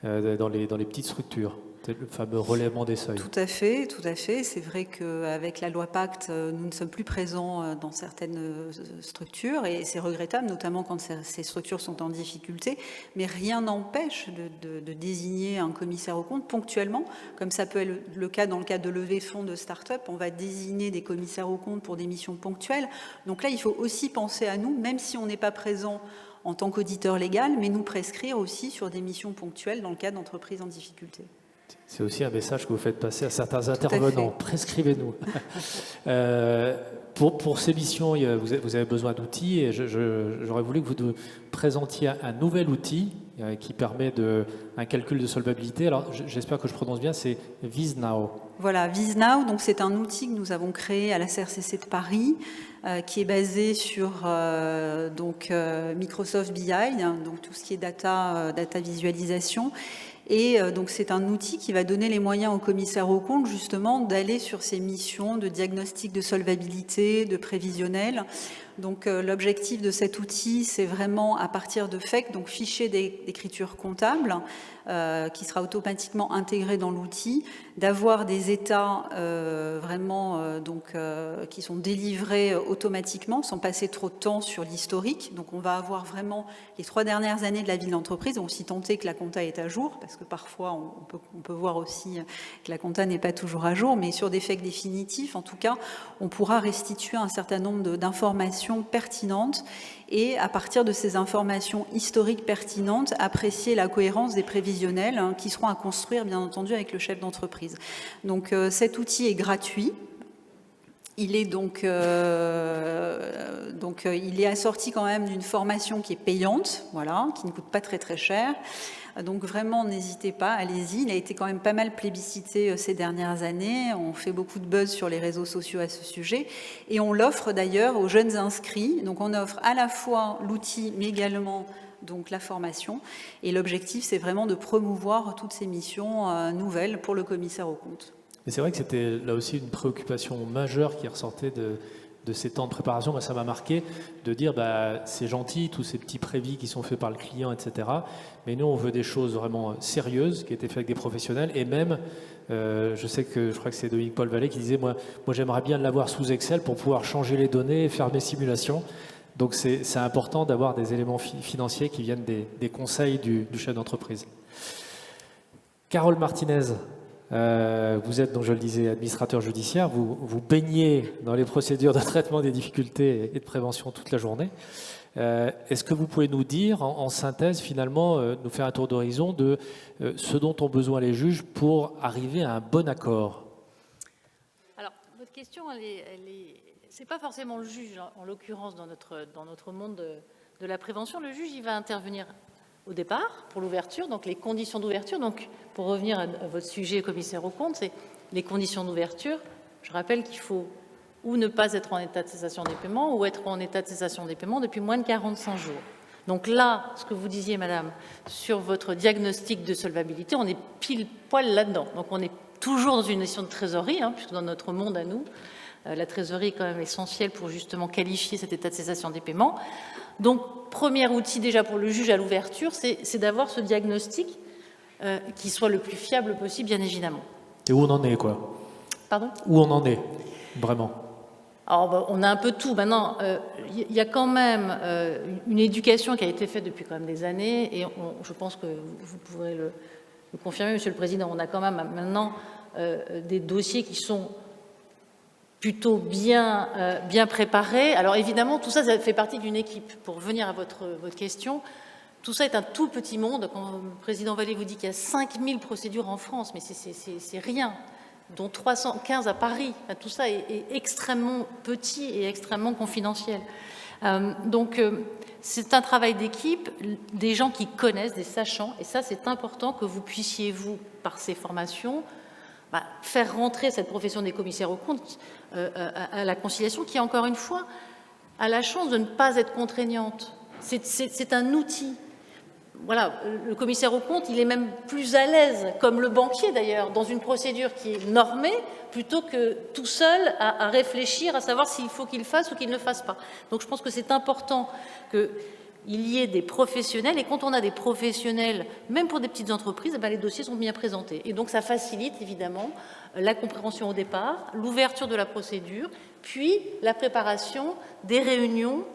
Speaker 1: dans les petites structures. C'est le fameux relèvement des seuils.
Speaker 4: Tout à fait, tout à fait. C'est vrai qu'avec la loi Pacte, nous ne sommes plus présents dans certaines structures et c'est regrettable, notamment quand ces structures sont en difficulté. Mais rien n'empêche de désigner un commissaire aux comptes ponctuellement, comme ça peut être le cas dans le cadre de levée de fonds de start-up. On va désigner des commissaires aux comptes pour des missions ponctuelles. Donc là, il faut aussi penser à nous, même si on n'est pas présent en tant qu'auditeur légal, mais nous prescrire aussi sur des missions ponctuelles dans le cadre d'entreprises en difficulté.
Speaker 1: C'est aussi un message que vous faites passer à certains intervenants. Prescrivez-nous. Pour ces missions, vous avez besoin d'outils et j'aurais voulu que vous nous présentiez un nouvel outil qui permet un calcul de solvabilité. Alors, j'espère que je prononce bien, c'est VizNow.
Speaker 4: Voilà, VizNow, donc c'est un outil que nous avons créé à la CRCC de Paris, qui est basé sur Microsoft BI, donc tout ce qui est data visualisation. Et donc c'est un outil qui va donner les moyens aux commissaires aux comptes justement d'aller sur ces missions de diagnostic de solvabilité, de prévisionnel. Donc l'objectif de cet outil, c'est vraiment à partir de FEC, donc fichier d'écriture comptable, qui sera automatiquement intégré dans l'outil, d'avoir des états qui sont délivrés automatiquement, sans passer trop de temps sur l'historique. Donc on va avoir vraiment les 3 dernières années de la vie de l'entreprise, aussi tenter que la compta est à jour, parce que parfois on peut voir aussi que la compta n'est pas toujours à jour, mais sur des FEC définitifs, en tout cas, on pourra restituer un certain nombre d'informations pertinentes et à partir de ces informations historiques pertinentes, apprécier la cohérence des prévisionnels qui seront à construire bien entendu avec le chef d'entreprise. Donc cet outil est gratuit. Il est il est assorti quand même d'une formation qui est payante, voilà, qui ne coûte pas très très cher. Donc vraiment, n'hésitez pas, allez-y. Il a été quand même pas mal plébiscité ces dernières années. On fait beaucoup de buzz sur les réseaux sociaux à ce sujet. Et on l'offre d'ailleurs aux jeunes inscrits. Donc on offre à la fois l'outil, mais également donc la formation. Et l'objectif, c'est vraiment de promouvoir toutes ces missions nouvelles pour le commissaire aux comptes.
Speaker 1: Et c'est vrai que c'était là aussi une préoccupation majeure qui ressortait de ces temps de préparation. Moi, ça m'a marqué de dire c'est gentil, tous ces petits prévis qui sont faits par le client, etc. Mais nous, on veut des choses vraiment sérieuses qui étaient faites avec des professionnels. Et même, je crois que c'est Dominique Paul Vallée qui disait moi j'aimerais bien l'avoir sous Excel pour pouvoir changer les données et faire mes simulations. Donc c'est important d'avoir des éléments financiers qui viennent des conseils du chef d'entreprise. Carole Martinez. Vous êtes, donc je le disais, administrateur judiciaire, vous baignez dans les procédures de traitement des difficultés et de prévention toute la journée. Est-ce que vous pouvez nous dire, en synthèse, finalement, nous faire un tour d'horizon de ce dont ont besoin les juges pour arriver à un bon accord?
Speaker 5: Alors, votre question, c'est pas forcément le juge, en l'occurrence, dans notre monde de la prévention. Le juge, il va intervenir au départ, pour l'ouverture, donc les conditions d'ouverture. Donc, pour revenir à votre sujet commissaire aux comptes, c'est les conditions d'ouverture. Je rappelle qu'il faut ou ne pas être en état de cessation des paiements ou être en état de cessation des paiements depuis moins de 45 jours. Donc là, ce que vous disiez, madame, sur votre diagnostic de solvabilité, on est pile poil là-dedans. Donc on est toujours dans une notion de trésorerie, puisque dans notre monde à nous, la trésorerie est quand même essentielle pour justement qualifier cet état de cessation des paiements. Donc, premier outil déjà pour le juge à l'ouverture, c'est d'avoir ce diagnostic qui soit le plus fiable possible, bien évidemment.
Speaker 1: Et où on en est, quoi? Pardon? Où on en est, vraiment?
Speaker 5: Alors, on a un peu tout. Maintenant, il y a quand même une éducation qui a été faite depuis quand même des années, et je pense que vous pourrez le confirmer, Monsieur le Président, on a quand même maintenant des dossiers qui sont plutôt bien préparés. Alors évidemment, tout ça, ça fait partie d'une équipe. Pour revenir à votre question, tout ça est un tout petit monde. Quand le président Vallée vous dit qu'il y a 5000 procédures en France, mais c'est rien, dont 315 à Paris. Enfin, tout ça est extrêmement petit et extrêmement confidentiel. Donc, c'est un travail d'équipe, des gens qui connaissent, des sachants, et ça, c'est important que vous puissiez, vous, par ces formations, faire rentrer cette profession des commissaires aux comptes à la conciliation, qui, encore une fois, a la chance de ne pas être contraignante. C'est un outil. Voilà, le commissaire aux comptes, il est même plus à l'aise, comme le banquier d'ailleurs, dans une procédure qui est normée, plutôt que tout seul à réfléchir, à savoir s'il faut qu'il le fasse ou qu'il ne le fasse pas. Donc je pense que c'est important qu'il y ait des professionnels, et quand on a des professionnels, même pour des petites entreprises, les dossiers sont bien présentés. Et donc ça facilite évidemment la compréhension au départ, l'ouverture de la procédure, puis la préparation des réunions,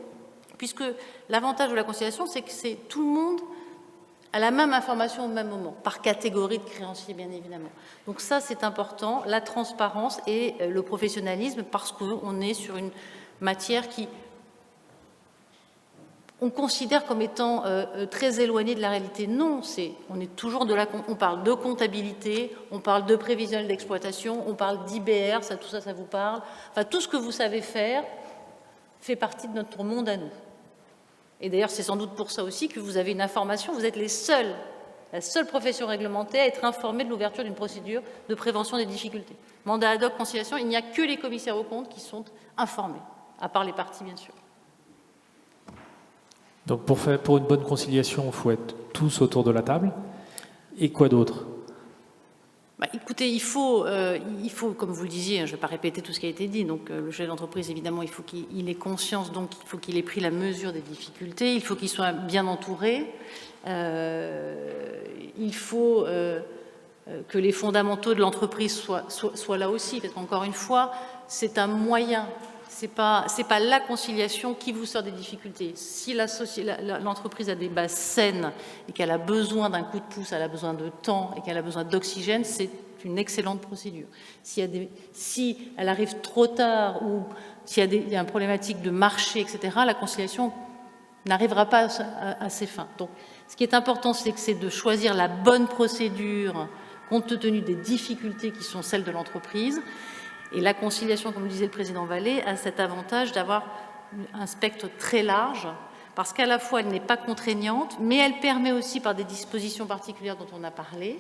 Speaker 5: puisque l'avantage de la conciliation, c'est que c'est tout le monde à la même information au même moment, par catégorie de créanciers, bien évidemment. Donc ça, c'est important, la transparence et le professionnalisme, parce qu'on est sur une matière qui on considère comme étant très éloignée de la réalité. Non, on est toujours on parle de comptabilité, on parle de prévisionnel d'exploitation, on parle d'IBR, tout ça, ça vous parle. Enfin, tout ce que vous savez faire fait partie de notre monde à nous. Et d'ailleurs, c'est sans doute pour ça aussi que vous avez une information, vous êtes la seule profession réglementée à être informée de l'ouverture d'une procédure de prévention des difficultés. Mandat ad hoc, conciliation, il n'y a que les commissaires aux comptes qui sont informés, à part les parties, bien sûr.
Speaker 1: Donc pour une bonne conciliation, il faut être tous autour de la table. Et quoi d'autre?
Speaker 5: Écoutez, il faut, comme vous le disiez, je ne vais pas répéter tout ce qui a été dit, donc le chef d'entreprise, évidemment, il faut qu'il ait conscience, donc il faut qu'il ait pris la mesure des difficultés, il faut qu'il soit bien entouré, il faut que les fondamentaux de l'entreprise soient là aussi, parce qu'encore une fois, c'est un moyen, c'est pas la conciliation qui vous sort des difficultés. Si l'entreprise a des bases saines et qu'elle a besoin d'un coup de pouce, elle a besoin de temps et qu'elle a besoin d'oxygène, c'est une excellente procédure. Si elle arrive trop tard ou s'il y a une problématique de marché, etc., la conciliation n'arrivera pas à ses fins. Donc, ce qui est important, c'est de choisir la bonne procédure compte tenu des difficultés qui sont celles de l'entreprise. Et la conciliation, comme le disait le président Vallée, a cet avantage d'avoir un spectre très large, parce qu'à la fois, elle n'est pas contraignante, mais elle permet aussi, par des dispositions particulières dont on a parlé,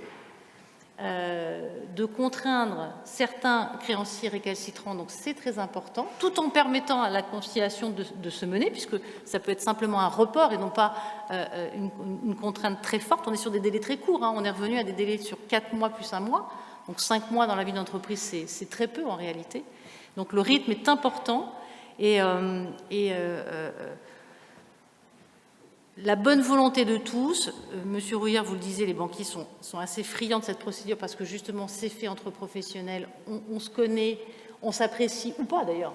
Speaker 5: de contraindre certains créanciers récalcitrants, donc c'est très important, tout en permettant à la conciliation de se mener, puisque ça peut être simplement un report et non pas une contrainte très forte. On est sur des délais très courts, on est revenu à des délais sur 4 mois plus 1 mois, donc 5 mois dans la vie d'entreprise, c'est très peu en réalité. Donc le rythme est important et la bonne volonté de tous, Monsieur Rouillard, vous le disiez, les banquiers sont assez friands de cette procédure parce que justement c'est fait entre professionnels, on se connaît, on s'apprécie, ou pas d'ailleurs,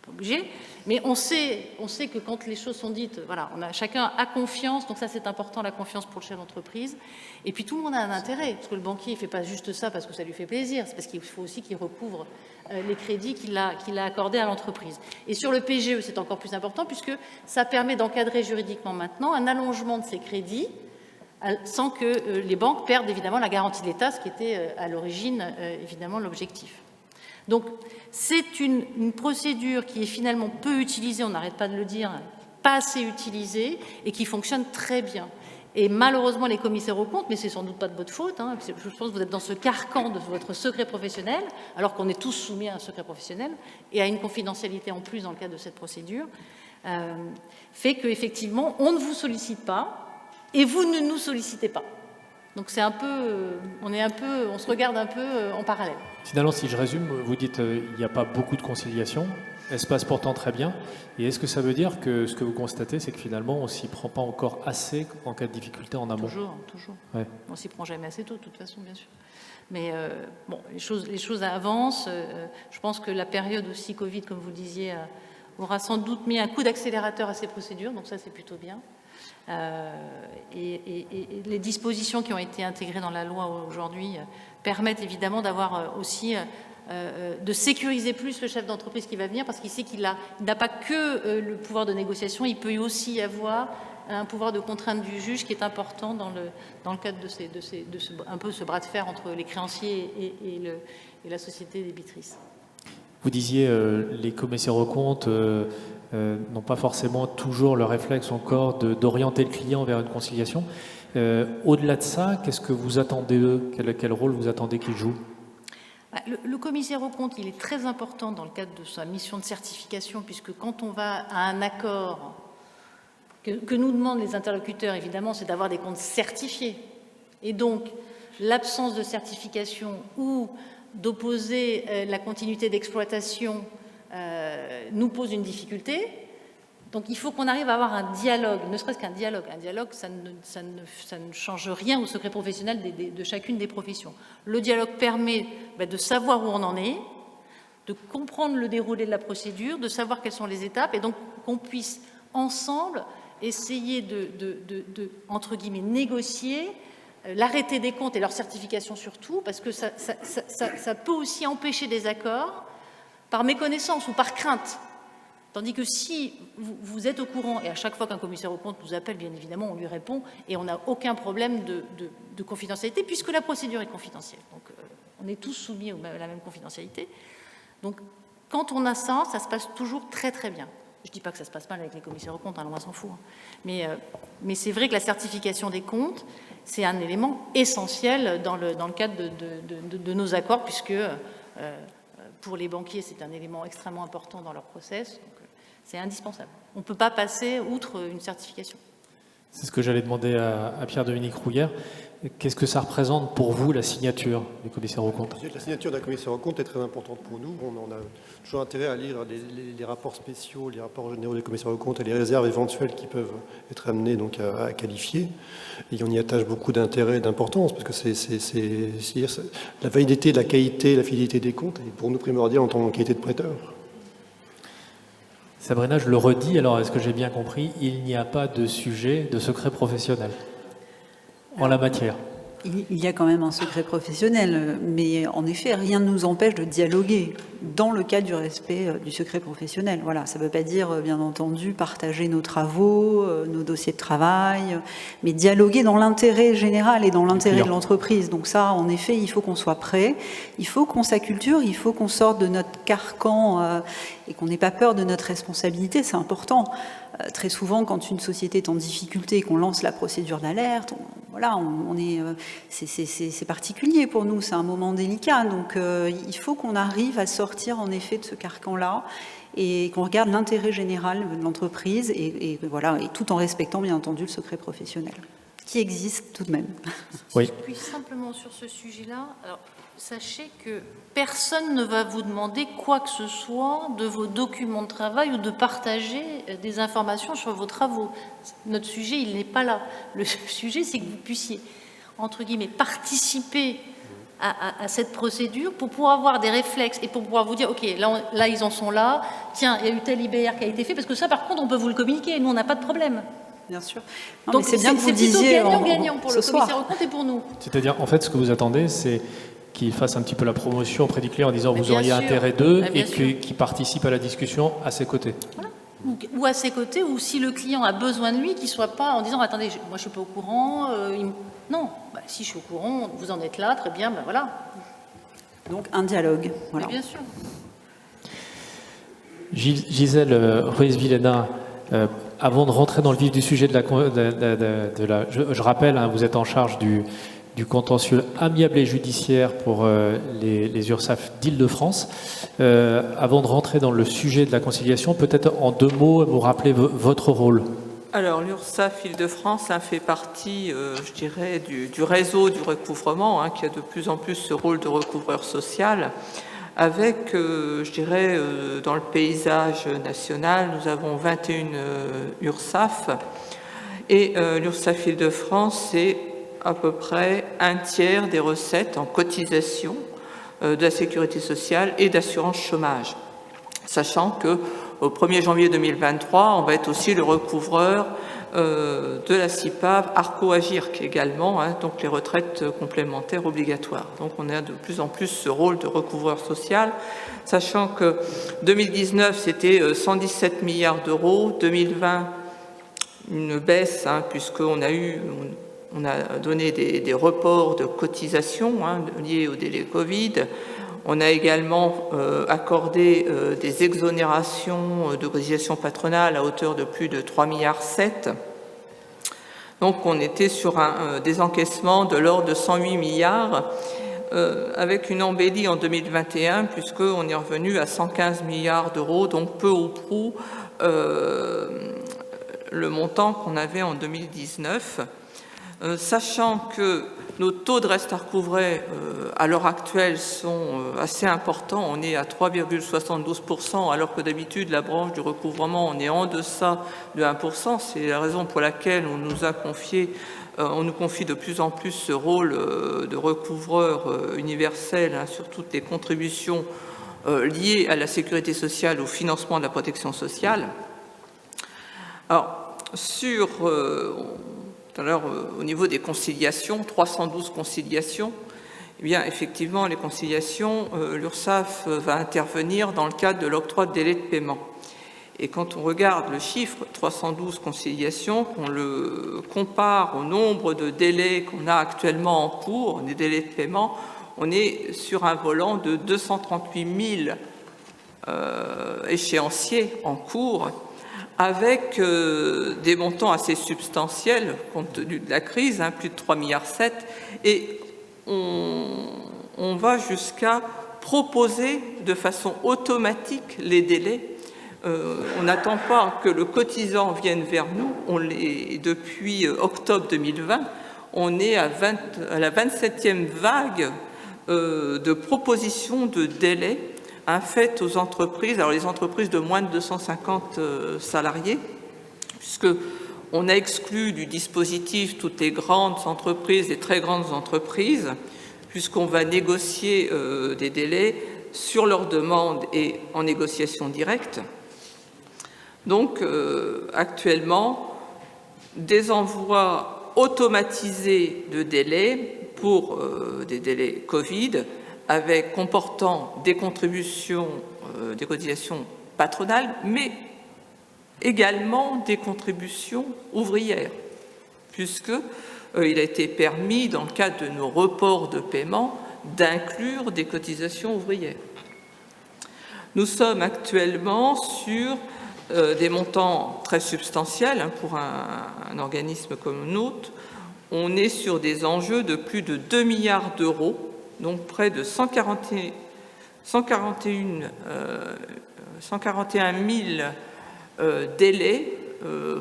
Speaker 5: pas obligé, mais on sait que quand les choses sont dites, voilà, chacun a confiance, donc ça c'est important, la confiance pour le chef d'entreprise, et puis tout le monde a un intérêt, parce que le banquier ne fait pas juste ça parce que ça lui fait plaisir, c'est parce qu'il faut aussi qu'il recouvre les crédits qu'il a accordés à l'entreprise. Et sur le PGE, c'est encore plus important puisque ça permet d'encadrer juridiquement maintenant un allongement de ces crédits sans que les banques perdent évidemment la garantie de l'État, ce qui était à l'origine évidemment l'objectif. Donc c'est une procédure qui est finalement peu utilisée, on n'arrête pas de le dire, pas assez utilisée et qui fonctionne très bien. Et malheureusement, les commissaires aux comptes, mais c'est sans doute pas de votre faute, hein, je pense que vous êtes dans ce carcan de votre secret professionnel, alors qu'on est tous soumis à un secret professionnel et à une confidentialité en plus dans le cadre de cette procédure, fait qu'effectivement, on ne vous sollicite pas et vous ne nous sollicitez pas. Donc c'est un peu, on se regarde un peu en parallèle.
Speaker 1: Finalement, si je résume, vous dites qu'il n'y a pas beaucoup de conciliation, elle se passe pourtant très bien. Et est-ce que ça veut dire que ce que vous constatez, c'est que finalement, on ne s'y prend pas encore assez en cas de difficulté en amont?
Speaker 5: Toujours.
Speaker 1: Ouais.
Speaker 5: On ne s'y prend jamais assez tôt, de toute façon, bien sûr. Mais bon, les choses avancent. Je pense que la période aussi Covid, comme vous le disiez, aura sans doute mis un coup d'accélérateur à ces procédures, donc ça, c'est plutôt bien. Et les dispositions qui ont été intégrées dans la loi aujourd'hui permettent évidemment d'avoir aussi de sécuriser plus le chef d'entreprise qui va venir, parce qu'il sait qu'il n'a pas que le pouvoir de négociation, il peut aussi y avoir un pouvoir de contrainte du juge qui est important dans le cadre un peu ce bras de fer entre les créanciers et la société débitrice.
Speaker 1: Vous disiez les commissaires aux comptes n'ont pas forcément toujours le réflexe encore d'orienter le client vers une conciliation. Au-delà de ça, qu'est-ce que vous attendez d'eux? Quel rôle vous attendez qu'ils jouent?
Speaker 5: Le commissaire aux comptes, il est très important dans le cadre de sa mission de certification, puisque quand on va à un accord que nous demandent les interlocuteurs, évidemment, c'est d'avoir des comptes certifiés. Et donc, l'absence de certification ou d'opposer la continuité d'exploitation nous pose une difficulté. Donc il faut qu'on arrive à avoir un dialogue, ne serait-ce qu'un dialogue. Un dialogue, ça ne change rien au secret professionnel de chacune des professions. Le dialogue permet de savoir où on en est, de comprendre le déroulé de la procédure, de savoir quelles sont les étapes, et donc qu'on puisse ensemble essayer entre guillemets, négocier l'arrêté des comptes et leur certification surtout, parce que ça peut aussi empêcher des accords par méconnaissance ou par crainte. Tandis que si vous êtes au courant, et à chaque fois qu'un commissaire aux comptes nous appelle, bien évidemment, on lui répond, et on n'a aucun problème de confidentialité, puisque la procédure est confidentielle. Donc, on est tous soumis à la même confidentialité. Donc, quand on a ça, ça se passe toujours très, très bien. Je ne dis pas que ça se passe mal avec les commissaires aux comptes, hein, on s'en fout. Mais c'est vrai que la certification des comptes, c'est un élément essentiel dans le cadre de nos accords, puisque pour les banquiers, c'est un élément extrêmement important dans leur process. Donc, c'est indispensable. On ne peut pas passer outre une certification.
Speaker 1: C'est ce que j'allais demander à Pierre-Dominique Rouillère. Qu'est-ce que ça représente pour vous, la signature du commissaire aux comptes?
Speaker 3: La signature d'un commissaire aux comptes est très importante pour nous. On a toujours intérêt à lire les rapports spéciaux, les rapports généraux des commissaires aux comptes et les réserves éventuelles qui peuvent être amenées donc à qualifier. Et on y attache beaucoup d'intérêt et d'importance, parce que c'est la validité, la qualité, la fidélité des comptes est pour nous primordial en tant que qualité de prêteur.
Speaker 1: Sabrina, je le redis, alors est-ce que j'ai bien compris, il n'y a pas de sujet de secret professionnel en la matière?
Speaker 4: Il y a quand même un secret professionnel, mais en effet, rien ne nous empêche de dialoguer dans le cadre du respect du secret professionnel. Voilà, ça ne veut pas dire, bien entendu, partager nos travaux, nos dossiers de travail, mais dialoguer dans l'intérêt général et dans l'intérêt de l'entreprise. Donc ça, en effet, il faut qu'on soit prêt, il faut qu'on s'acculture, il faut qu'on sorte de notre carcan et qu'on n'ait pas peur de notre responsabilité, c'est important. Très souvent, quand une société est en difficulté et qu'on lance la procédure d'alerte, c'est particulier pour nous, c'est un moment délicat. Donc, il faut qu'on arrive à sortir en effet de ce carcan-là et qu'on regarde l'intérêt général de l'entreprise et tout en respectant bien entendu le secret professionnel, qui existe tout de même.
Speaker 1: Oui.
Speaker 5: Et puis simplement sur ce sujet-là, sachez que personne ne va vous demander quoi que ce soit de vos documents de travail ou de partager des informations sur vos travaux. Notre sujet, il n'est pas là. Le sujet, c'est que vous puissiez, entre guillemets, participer à cette procédure pour pouvoir avoir des réflexes et pour pouvoir vous dire, OK, là ils en sont là, tiens, il y a eu tel IBR qui a été fait, parce que ça, par contre, on peut vous le communiquer, nous, on n'a pas de problème.
Speaker 4: Bien sûr.
Speaker 5: Donc c'est bien que vous disiez gagnant-gagnant pour le commissaire aux comptes et pour nous.
Speaker 1: C'est-à-dire, en fait, ce que vous attendez, c'est qu'ils fassent un petit peu la promotion auprès du client en disant vous auriez intérêt d'eux et qu'ils participent à la discussion à ses côtés.
Speaker 5: Voilà. Ou à ses côtés, ou si le client a besoin de lui, qu'il ne soit pas en disant attendez, moi je ne suis pas au courant. Non, si je suis au courant, vous en êtes là, très bien, voilà.
Speaker 4: Donc un dialogue. Voilà.
Speaker 5: Mais bien sûr.
Speaker 1: Gisèle Ruiz-Villena, Avant de rentrer dans le vif du sujet je rappelle, hein, vous êtes en charge du contentieux amiable et judiciaire pour les URSSAF d'Île-de-France. Avant de rentrer dans le sujet de la conciliation, peut-être en 2 mots, vous rappeler votre rôle.
Speaker 6: Alors, l'URSSAF Île-de-France fait partie, je dirais, du réseau du recouvrement, qui a de plus en plus ce rôle de recouvreur social, avec, je dirais, dans le paysage national, nous avons 21 URSSAF, et l'URSSAF Île-de-France, c'est à peu près 1/3 des recettes en cotisation de la sécurité sociale et d'assurance chômage, sachant que au 1er janvier 2023, on va être aussi le recouvreur de la CIPAV ARCO-AGIRC également, donc les retraites complémentaires obligatoires. Donc on a de plus en plus ce rôle de recouvreur social, sachant que 2019 c'était 117 milliards d'euros, 2020 une baisse, puisqu'on a donné des reports de cotisations liés au délai Covid. On a également accordé des exonérations de cotisations patronales à hauteur de plus de 3,7 milliards. Donc on était sur un désencaissement de l'ordre de 108 milliards, avec une embellie en 2021, puisqu'on est revenu à 115 milliards d'euros, donc peu ou prou le montant qu'on avait en 2019. Sachant que nos taux de reste à recouvrer à l'heure actuelle sont assez importants, on est à 3,72%, alors que d'habitude la branche du recouvrement on est en deçà de 1%. C'est la raison pour laquelle on nous confie de plus en plus ce rôle de recouvreur universel sur toutes les contributions liées à la sécurité sociale, au financement de la protection sociale. Alors, tout à l'heure, au niveau des conciliations, 312 conciliations, eh bien, effectivement, les conciliations, l'URSSAF va intervenir dans le cadre de l'octroi de délai de paiement. Et quand on regarde le chiffre 312 conciliations, qu'on le compare au nombre de délais qu'on a actuellement en cours, des délais de paiement, on est sur un volant de 238 000 échéanciers en cours, avec des montants assez substantiels compte tenu de la crise, plus de 3,7 milliards, et on va jusqu'à proposer de façon automatique les délais. On n'attend pas que le cotisant vienne vers nous, depuis octobre 2020, on est à la 27e vague de propositions de délais faites aux entreprises, alors les entreprises de moins de 250 salariés, puisqu'on a exclu du dispositif toutes les grandes entreprises, les très grandes entreprises, puisqu'on va négocier des délais sur leur demande et en négociation directe. Donc, actuellement, des envois automatisés de délais pour des délais Covid, comportant des contributions, des cotisations patronales, mais également des contributions ouvrières, puisqu'il a été permis, dans le cadre de nos reports de paiement, d'inclure des cotisations ouvrières. Nous sommes actuellement sur des montants très substantiels pour un organisme comme le nôtre. On est sur des enjeux de plus de 2 milliards d'euros, donc près de 141 000 délais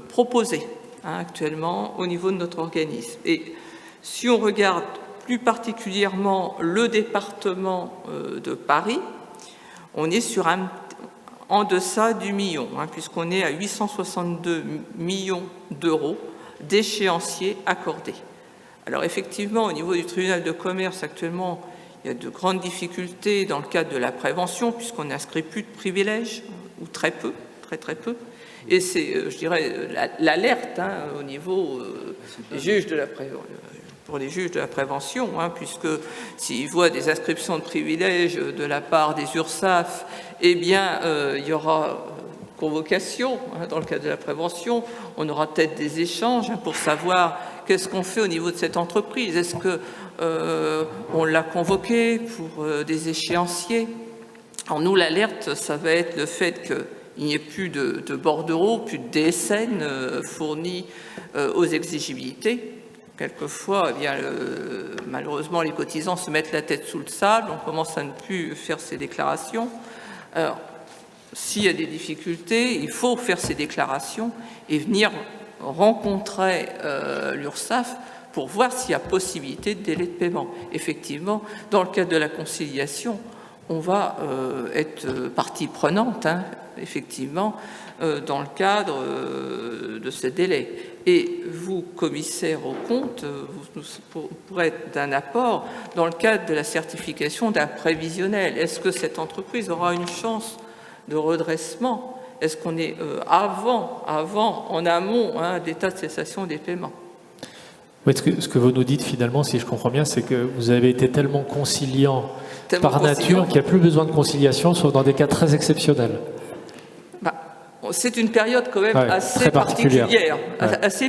Speaker 6: proposés actuellement au niveau de notre organisme. Et si on regarde plus particulièrement le département de Paris, on est en deçà du million, puisqu'on est à 862 millions d'euros d'échéanciers accordés. Alors effectivement, au niveau du tribunal de commerce, actuellement, il y a de grandes difficultés dans le cadre de la prévention, puisqu'on n'inscrit plus de privilèges, ou très peu, très peu. Et c'est, je dirais, l'alerte au niveau des juges de la prévention. Pour les juges de la prévention, puisque s'ils voient des inscriptions de privilèges de la part des URSSAF, eh bien, il y aura convocation dans le cadre de la prévention. On aura peut-être des échanges pour savoir qu'est-ce qu'on fait au niveau de cette entreprise. Est-ce qu'on l'a convoqué pour des échéanciers? Alors nous, l'alerte, ça va être le fait il n'y ait plus de bordereaux, plus de DSN fournis aux exigibilités. Quelquefois, eh bien, malheureusement, les cotisants se mettent la tête sous le sable, on commence à ne plus faire ces déclarations. Alors, s'il y a des difficultés, il faut faire ces déclarations et venir rencontrer l'URSSAF pour voir s'il y a possibilité de délai de paiement. Effectivement, dans le cadre de la conciliation, on va être partie prenante, hein, effectivement, dans le cadre de ce délai. Et vous, commissaire aux comptes, vous pourrez être d'un apport dans le cadre de la certification d'un prévisionnel. Est-ce que cette entreprise aura une chance de redressement? Est-ce qu'on est en amont d'état de cessation des paiements?
Speaker 1: Oui, ce que vous nous dites finalement, si je comprends bien, c'est que vous avez été tellement conciliant par nature qu'il n'y a plus besoin de conciliation, sauf dans des cas très exceptionnels.
Speaker 6: C'est une période quand même assez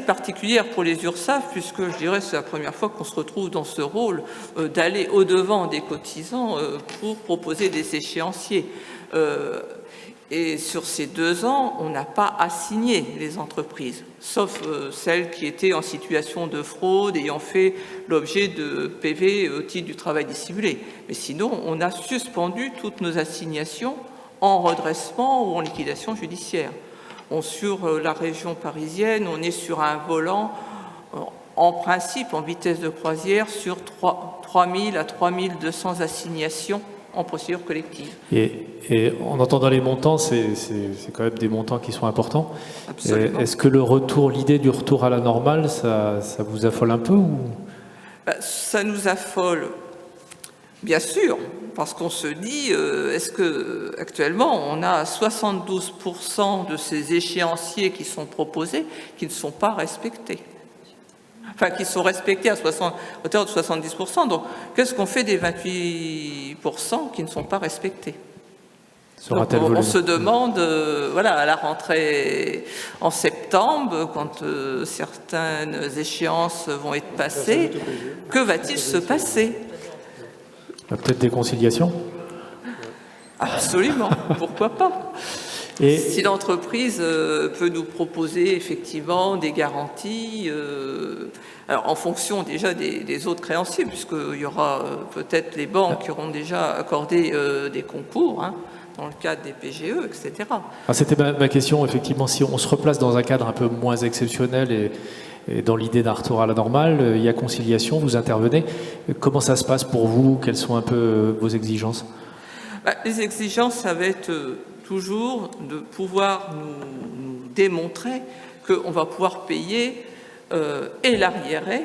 Speaker 6: particulière pour les URSSAF, puisque je dirais c'est la première fois qu'on se retrouve dans ce rôle d'aller au-devant des cotisants pour proposer des échéanciers. Et sur ces 2 ans, on n'a pas assigné les entreprises, sauf celles qui étaient en situation de fraude, ayant fait l'objet de PV au titre du travail dissimulé. Mais sinon, on a suspendu toutes nos assignations en redressement ou en liquidation judiciaire. Sur la région parisienne, on est sur un volant, en principe, en vitesse de croisière, sur 3000 à 3200 assignations en procédure collective.
Speaker 1: Et en entendant les montants, c'est quand même des montants qui sont importants.
Speaker 6: Absolument.
Speaker 1: Est-ce que l'idée du retour à la normale, ça vous affole un peu ou...
Speaker 6: Ça nous affole, bien sûr, parce qu'on se dit, est-ce que actuellement on a 72% de ces échéanciers qui sont proposés qui ne sont pas respectés? Enfin, qui sont respectés à hauteur de 70%. Donc, qu'est-ce qu'on fait des 28% qui ne sont pas respectés? Donc, on se demande, à la rentrée en septembre, quand certaines échéances vont être passées, que va-t-il se passer?
Speaker 1: Peut-être des conciliations?
Speaker 6: Absolument, pourquoi pas? Et si l'entreprise peut nous proposer effectivement des garanties, alors en fonction déjà des autres créanciers, puisqu'il y aura peut-être les banques qui auront déjà accordé des concours, dans le cadre des PGE, etc.
Speaker 1: C'était ma question, effectivement, si on se replace dans un cadre un peu moins exceptionnel et dans l'idée d'un retour à la normale, il y a conciliation, vous intervenez. Comment ça se passe pour vous? Quelles sont un peu vos exigences?
Speaker 6: Les exigences, ça va être toujours de pouvoir nous démontrer qu'on va pouvoir payer et l'arriéré,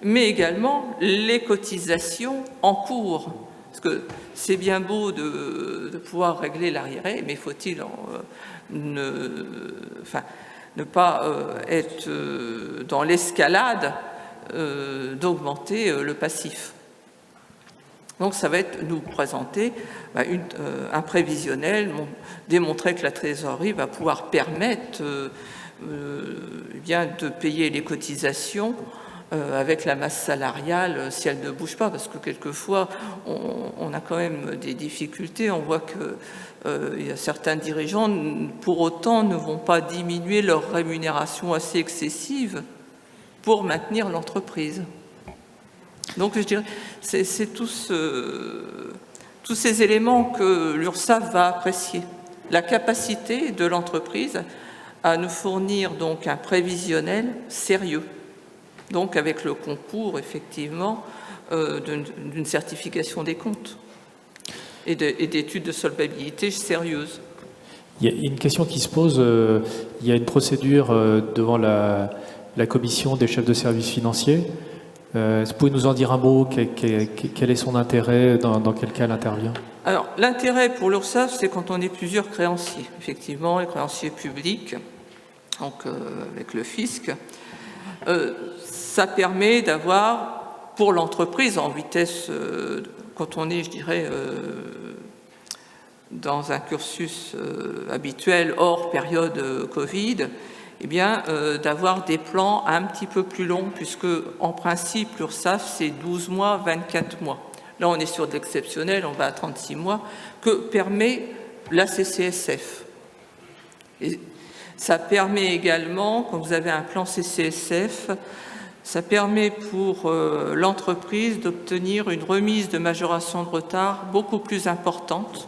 Speaker 6: mais également les cotisations en cours. Parce que c'est bien beau de pouvoir régler l'arriéré, mais faut-il ne pas être dans l'escalade d'augmenter le passif. Donc ça va être nous présenter un prévisionnel, démontrer que la trésorerie va pouvoir permettre de payer les cotisations avec la masse salariale si elle ne bouge pas, parce que quelquefois on a quand même des difficultés, on voit qu'il y a certains dirigeants pour autant ne vont pas diminuer leur rémunération assez excessive pour maintenir l'entreprise. Donc je dirais, c'est tous ces éléments que l'URSSAF va apprécier. La capacité de l'entreprise à nous fournir donc un prévisionnel sérieux, donc avec le concours effectivement d'une certification des comptes et d'études de solvabilité sérieuses.
Speaker 1: Il y a une question qui se pose, il y a une procédure devant la commission des chefs de services financiers. Est-ce que vous pouvez nous en dire un mot? Quel est son intérêt? Dans quel cas elle intervient?
Speaker 6: Alors, l'intérêt pour l'URSSAF, c'est quand on est plusieurs créanciers. Effectivement, les créanciers publics, donc avec le fisc, ça permet d'avoir, pour l'entreprise, en vitesse, quand on est, je dirais, dans un cursus habituel hors période Covid, eh bien, d'avoir des plans un petit peu plus longs, puisque en principe, l'URSSAF, c'est 12 mois, 24 mois. Là, on est sur de l'exceptionnel, on va à 36 mois, que permet la CCSF. Et ça permet également, quand vous avez un plan CCSF, ça permet pour l'entreprise d'obtenir une remise de majoration de retard beaucoup plus importante,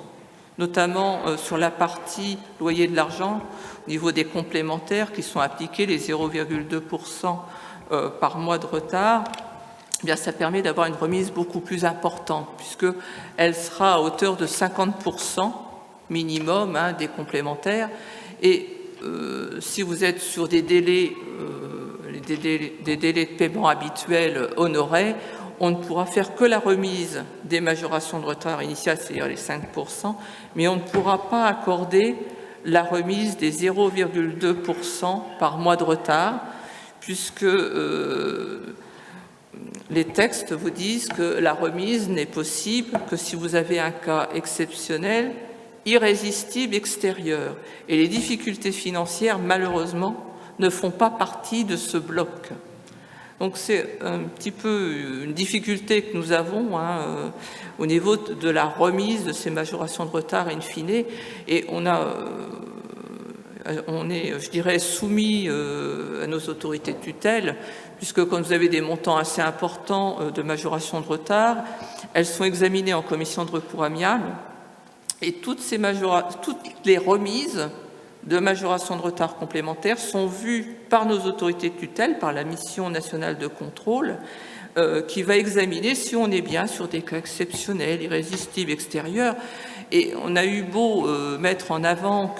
Speaker 6: notamment sur la partie loyer de l'argent, au niveau des complémentaires qui sont appliqués, les 0,2% par mois de retard. Eh bien, ça permet d'avoir une remise beaucoup plus importante, puisqu'elle sera à hauteur de 50% minimum des complémentaires. Et si vous êtes sur des délais de paiement habituels honorés, on ne pourra faire que la remise des majorations de retard initiales, c'est-à-dire les 5%, mais on ne pourra pas accorder la remise des 0,2% par mois de retard, puisque les textes vous disent que la remise n'est possible que si vous avez un cas exceptionnel, irrésistible, extérieur. Et les difficultés financières, malheureusement, ne font pas partie de ce bloc. Donc c'est un petit peu une difficulté que nous avons au niveau de la remise de ces majorations de retard in fine, et on est, je dirais, soumis à nos autorités de tutelle, puisque quand vous avez des montants assez importants de majoration de retard, elles sont examinées en commission de recours amiable, et toutes les remises de majoration de retard complémentaire sont vues par nos autorités de tutelle, par la mission nationale de contrôle, qui va examiner si on est bien sur des cas exceptionnels, irrésistibles, extérieurs. Et on a eu beau mettre en avant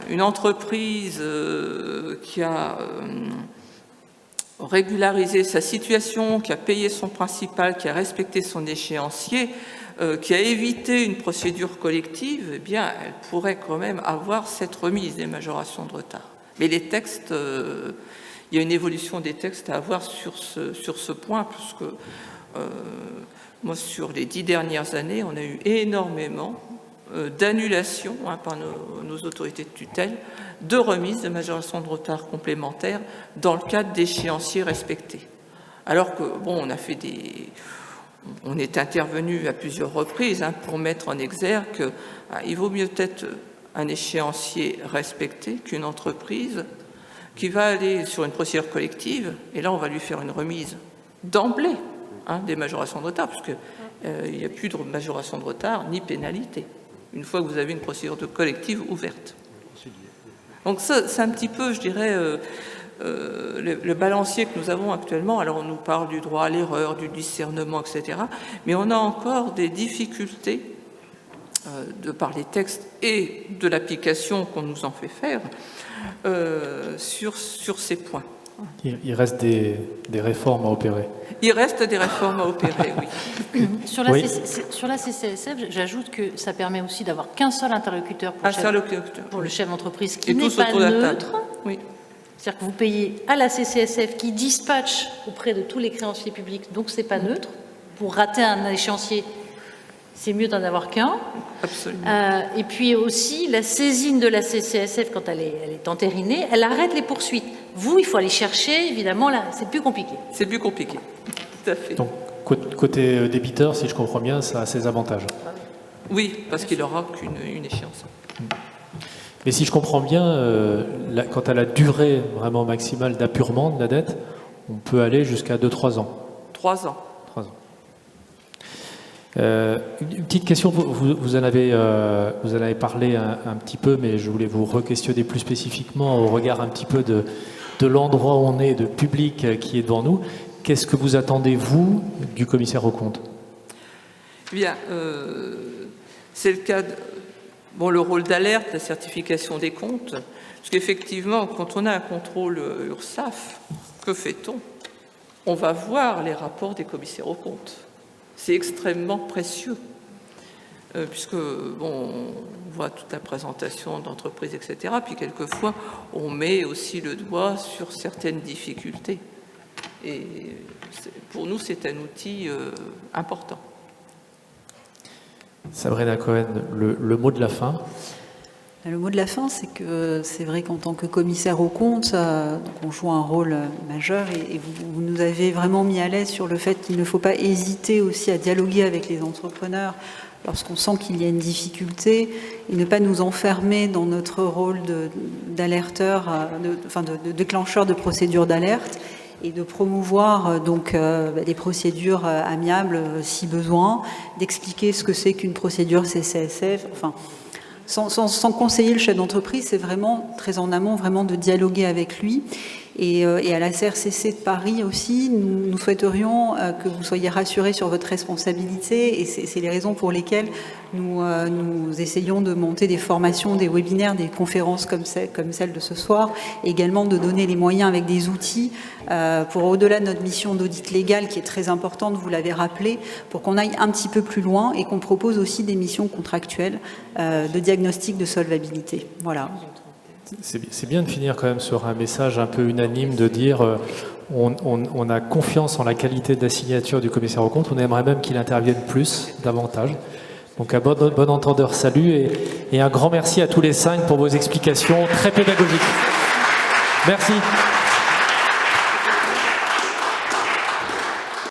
Speaker 6: qu'une entreprise qui a régularisé sa situation, qui a payé son principal, qui a respecté son échéancier, qui a évité une procédure collective, eh bien, elle pourrait quand même avoir cette remise des majorations de retard. Mais les textes, il y a une évolution des textes à avoir sur ce point, puisque moi, sur les 10 dernières années, on a eu énormément d'annulations par nos autorités de tutelle, de remise de majorations de retard complémentaires dans le cadre d'échéanciers respectés. Alors que, bon, on est intervenu à plusieurs reprises pour mettre en exergue qu'il vaut mieux peut-être un échéancier respecté qu'une entreprise qui va aller sur une procédure collective, et là on va lui faire une remise d'emblée des majorations de retard, puisqu'il n'y a plus de majoration de retard ni pénalité, une fois que vous avez une procédure de collective ouverte. Donc ça, c'est un petit peu, je dirais, le balancier que nous avons actuellement. Alors on nous parle du droit à l'erreur, du discernement, etc. Mais on a encore des difficultés de par les textes et de l'application qu'on nous en fait faire sur ces points.
Speaker 1: Il reste des réformes à opérer.
Speaker 6: Il reste des réformes à opérer, oui.
Speaker 5: Sur la CCSF, j'ajoute que ça permet aussi d'avoir qu'un seul interlocuteur pour le chef d'entreprise qui n'est pas neutre.
Speaker 6: Oui.
Speaker 5: C'est-à-dire que vous payez à la CCSF qui dispatche auprès de tous les créanciers publics, donc c'est pas neutre. Pour rater un échéancier, c'est mieux d'en avoir qu'un.
Speaker 6: Absolument.
Speaker 5: Et puis aussi, la saisine de la CCSF, quand elle est entérinée, elle arrête les poursuites. Vous, il faut aller chercher, évidemment, là, c'est plus compliqué.
Speaker 6: C'est plus compliqué, tout à fait.
Speaker 1: Donc, côté débiteur, si je comprends bien, ça a ses avantages.
Speaker 6: Oui, parce qu'il n'aura qu'une échéance.
Speaker 1: Mais si je comprends bien, quant à la durée vraiment maximale d'appurement de la dette, on peut aller jusqu'à 2-3 ans.
Speaker 6: 3 ans.
Speaker 1: 3 ans. Une petite question, vous en avez parlé un petit peu, mais je voulais vous re-questionner plus spécifiquement au regard un petit peu de l'endroit où on est, de public qui est devant nous. Qu'est-ce que vous attendez, vous, du commissaire aux comptes ?
Speaker 6: Bien, c'est le cas le rôle d'alerte, la certification des comptes, parce qu'effectivement, quand on a un contrôle URSSAF, que fait-on ? On va voir les rapports des commissaires aux comptes. C'est extrêmement précieux, puisque, on voit toute la présentation d'entreprise, etc., puis quelquefois, on met aussi le doigt sur certaines difficultés. Et pour nous, c'est un outil important.
Speaker 1: Sabrina Cohen, le mot de la fin.
Speaker 4: Le mot de la fin, c'est que c'est vrai qu'en tant que commissaire aux comptes, on joue un rôle majeur et vous nous avez vraiment mis à l'aise sur le fait qu'il ne faut pas hésiter aussi à dialoguer avec les entrepreneurs lorsqu'on sent qu'il y a une difficulté, et ne pas nous enfermer dans notre rôle d'alerteur, de déclencheur de procédures d'alerte, et de promouvoir des procédures amiables si besoin, d'expliquer ce que c'est qu'une procédure CCSF, sans conseiller le chef d'entreprise, c'est vraiment très en amont, vraiment de dialoguer avec lui. Et à la CRCC de Paris aussi, nous souhaiterions que vous soyez rassurés sur votre responsabilité, et c'est les raisons pour lesquelles nous essayons de monter des formations, des webinaires, des conférences comme celle de ce soir, et également de donner les moyens avec des outils pour, au-delà de notre mission d'audit légal, qui est très importante, vous l'avez rappelé, pour qu'on aille un petit peu plus loin et qu'on propose aussi des missions contractuelles de diagnostic de solvabilité. Voilà.
Speaker 1: C'est bien de finir quand même sur un message un peu unanime, de dire on a confiance en la qualité de la signature du commissaire aux comptes, on aimerait même qu'il intervienne davantage. Donc à bon entendeur, salut, et un grand merci à tous les 5 pour vos explications très pédagogiques. Merci.